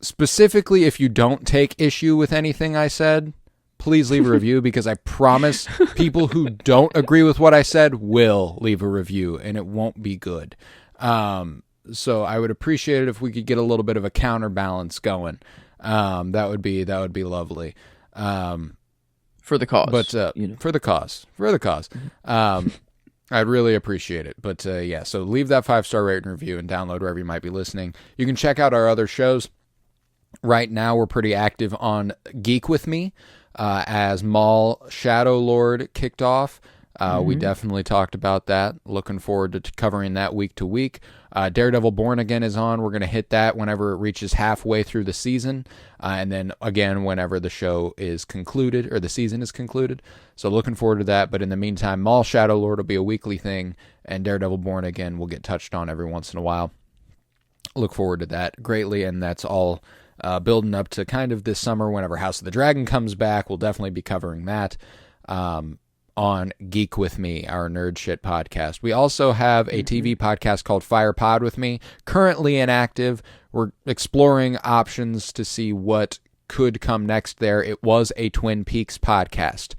S2: Specifically, if you don't take issue with anything I said, please leave a review, because I promise people who don't agree with what I said will leave a review, and it won't be good. So I would appreciate it if we could get a little bit of a counterbalance going. That would be lovely.
S3: For the cause.
S2: But for the cause. I'd really appreciate it. But yeah, so leave that 5-star rate and review, and download wherever you might be listening. You can check out our other shows. Right now, we're pretty active on Geek With Me, as Maul Shadow Lord kicked off. We definitely talked about that. Looking forward to covering that week to week. Daredevil Born Again is on. We're going to hit that whenever it reaches halfway through the season. And then again, whenever the show is concluded, or the season is concluded. So looking forward to that. But in the meantime, Maul Shadow Lord will be a weekly thing, and Daredevil Born Again will get touched on every once in a while. Look forward to that greatly. And that's all building up to kind of this summer, whenever House of the Dragon comes back. We'll definitely be covering that. On Geek With Me, our nerd shit podcast. We also have a TV podcast called Fire Pod With Me, currently inactive. We're exploring options to see what could come next there. It was a Twin Peaks podcast.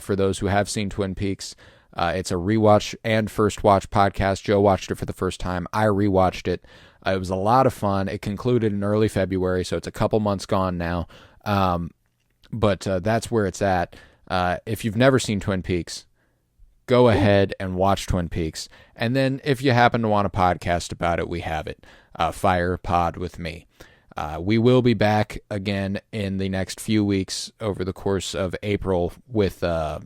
S2: For those who have seen Twin Peaks, it's a rewatch and first watch podcast. Joe watched it for the first time. I rewatched it. It was a lot of fun. It concluded in early February, so it's a couple months gone now. But that's where it's at. If you've never seen Twin Peaks, go ahead and watch Twin Peaks. And then if you happen to want a podcast about it, we have it. Fire Pod With Me. We will be back again in the next few weeks over the course of April with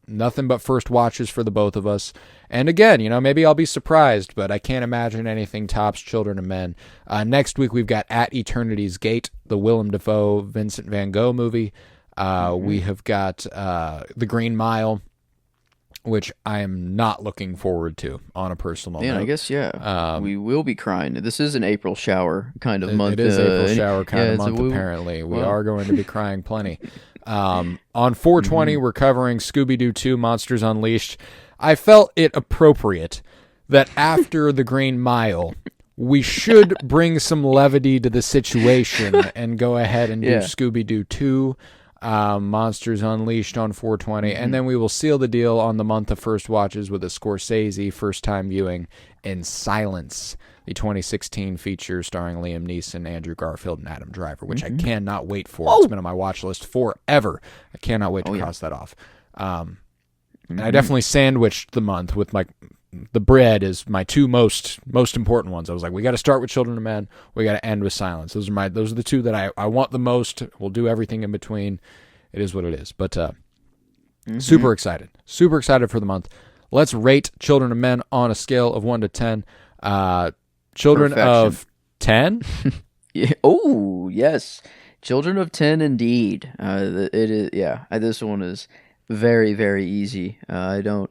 S2: nothing but first watches for the both of us. And again, you know, maybe I'll be surprised, but I can't imagine anything tops Children of Men. Next week, we've got At Eternity's Gate, the Willem Dafoe, Vincent van Gogh movie. We have got The Green Mile, which I am not looking forward to on a personal note.
S3: I guess, we will be crying. This is an April shower kind of month.
S2: It is April shower kind of month, apparently. We are going to be crying plenty. On 420, we're covering Scooby-Doo 2 Monsters Unleashed. I felt it appropriate that after The Green Mile, we should bring some levity to the situation and go ahead and do Scooby-Doo 2. Monsters Unleashed on 420, and then we will seal the deal on the month of first watches with a Scorsese first-time viewing in Silence, the 2016 feature starring Liam Neeson, Andrew Garfield, and Adam Driver, which I cannot wait for. It's been on my watch list forever. I cannot wait to cross that off. And I definitely sandwiched the month with the bread is my two most important ones. I was like, we got to start with Children of Men. We got to end with Silence. Those are the two that I want the most. We'll do everything in between. It is what it is. But super excited for the month. Let's rate Children of Men on a scale of 1 to 10. Children
S3: Perfection.
S2: of 10.
S3: Yeah. Oh yes, Children of 10 indeed. It is. Yeah, this one is very, very easy. I don't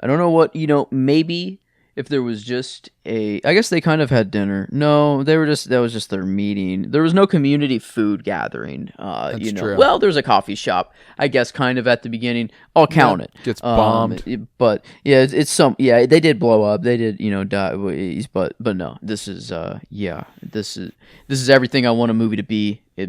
S3: know what, maybe if there was just I guess they kind of had dinner. No, that was just their meeting. There was no community food gathering.
S2: That's true.
S3: Well, there's a coffee shop, I guess, kind of at the beginning. I'll count it.
S2: Gets bombed.
S3: But yeah, they did blow up. They did, die. But no, this is everything I want a movie to be. If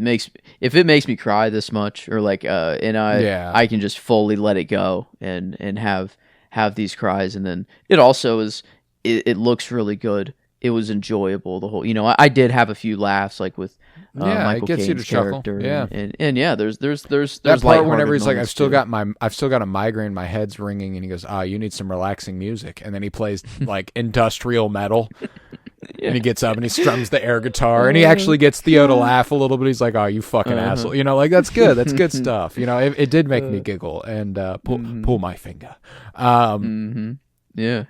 S3: it makes me cry this much, or I can just fully let it go and have these cries, and then it also is. It looks really good. It was enjoyable. The whole, I did have a few laughs, like with Michael
S2: it gets you to
S3: Caine's
S2: chuckle.
S3: character,
S2: Yeah,
S3: and yeah, there's
S2: that part whenever he's like,
S3: moments
S2: I've still got a migraine, my head's ringing, and he goes, you need some relaxing music, and then he plays like industrial metal. And he gets up and he strums the air guitar, and he actually gets Theo to laugh a little bit. He's like, "Oh, you fucking asshole!" That's good. That's good stuff. It did make me giggle and pull my finger.
S3: Yeah,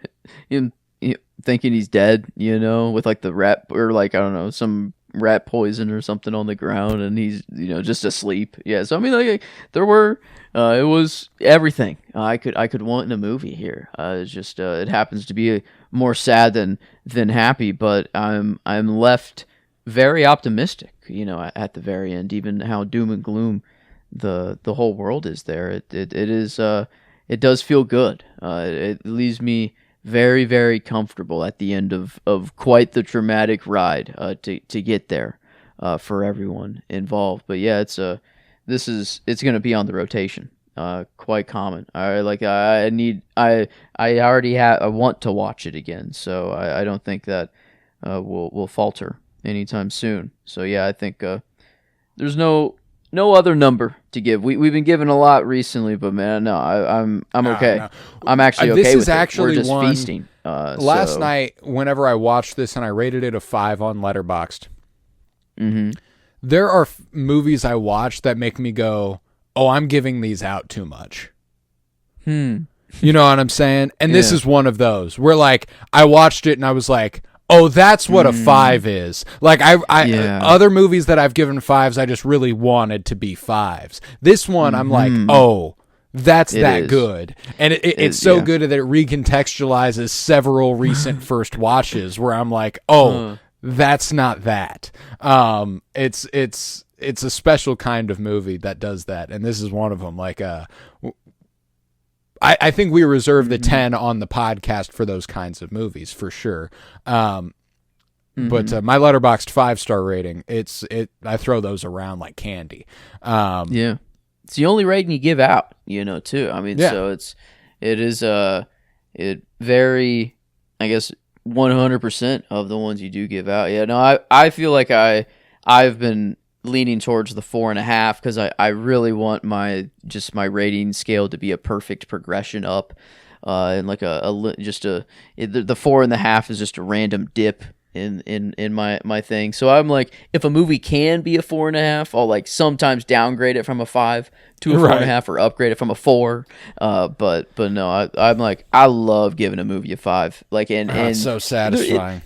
S3: thinking he's dead, with like the rat, or like, I don't know, some rat poison or something on the ground, and he's just asleep. Yeah, so I mean, like, there were it was everything I could want in a movie here. It's just it happens to be more sad than happy, but I'm left very optimistic. At the very end, even how doom and gloom the whole world is there. It is it does feel good. It leaves me very, very comfortable at the end of quite the traumatic ride to get there for everyone involved. But yeah, it's going to be on the rotation. Quite common. I want to watch it again, so I don't think that will falter anytime soon. So yeah, I think there's no other number to give. We've been given a lot recently, but man, no, I'm okay. No. I'm actually okay with it. We're just feasting.
S2: Last night, whenever I watched this and I rated it a 5 on Letterboxd, there are movies I watch that make me go, "Oh, I'm giving these out too much." You know what I'm saying? And this is one of those where, like, I watched it and I was like, "Oh, that's what a 5 is." Like, other movies that I've given 5s, I just really wanted to be 5s. This one, I'm like, "Oh, that's good." And it's so good that it recontextualizes several recent first watches where I'm like, "Oh, that's not that." It's a special kind of movie that does that, and this is one of them. Like, I think we reserve the 10 on the podcast for those kinds of movies for sure. But my Letterboxd 5-star rating, I throw those around like candy.
S3: Yeah, it's the only rating you give out, too. I mean, so it is very, I guess, 100% of the ones you do give out. Yeah, no, I feel like I've been leaning towards the 4.5 because I really want my rating scale to be a perfect progression up, and like the 4.5 is just a random dip in my thing. So I'm like, if a movie can be a 4.5, I'll like sometimes downgrade it from a 5 to a 4.5 or upgrade it from a 4. But no, I'm like, I love giving a movie a 5. Like, and
S2: it's so satisfying.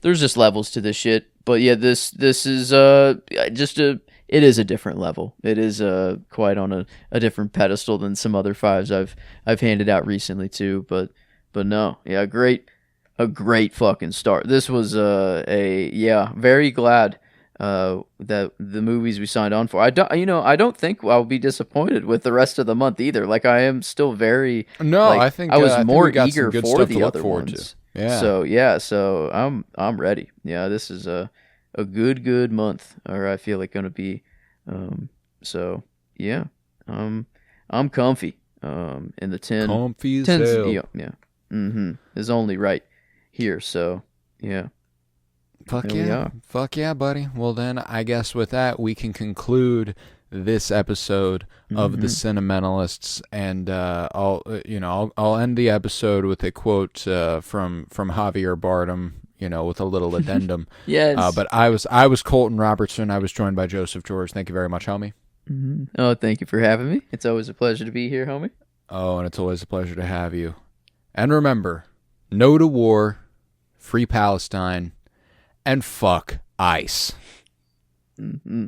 S3: There's just levels to this shit. But yeah, this is it is a different level. It is quite on a different pedestal than some other 5s I've handed out recently too. But no, yeah, a great fucking start. This was very glad that the movies we signed on for. I don't think I'll be disappointed with the rest of the month either. Like, I am still very
S2: I think
S3: I was more
S2: we got
S3: eager
S2: some good
S3: for
S2: stuff
S3: the
S2: to look
S3: other
S2: forward
S3: ones.
S2: to. Yeah.
S3: So I'm ready. Yeah, this is a good month, or I feel like going to be. So yeah, I'm comfy. And the 10,
S2: Comfy as
S3: 10's,
S2: hell.
S3: is only right here. So yeah,
S2: Fuck
S3: there we
S2: yeah.
S3: are.
S2: Fuck yeah, buddy. Well, then I guess with that, we can conclude this episode of the Cinementalists, and I'll end the episode with a quote from Javier Bardem, with a little addendum.
S3: Yes.
S2: But I was Colton Robertson. I was joined by Joseph George. Thank you very much, homie.
S3: Oh, thank you for having me. It's always a pleasure to be here, homie.
S2: Oh, and it's always a pleasure to have you. And remember, no to war, free Palestine, and fuck ICE.
S3: Mm-hmm.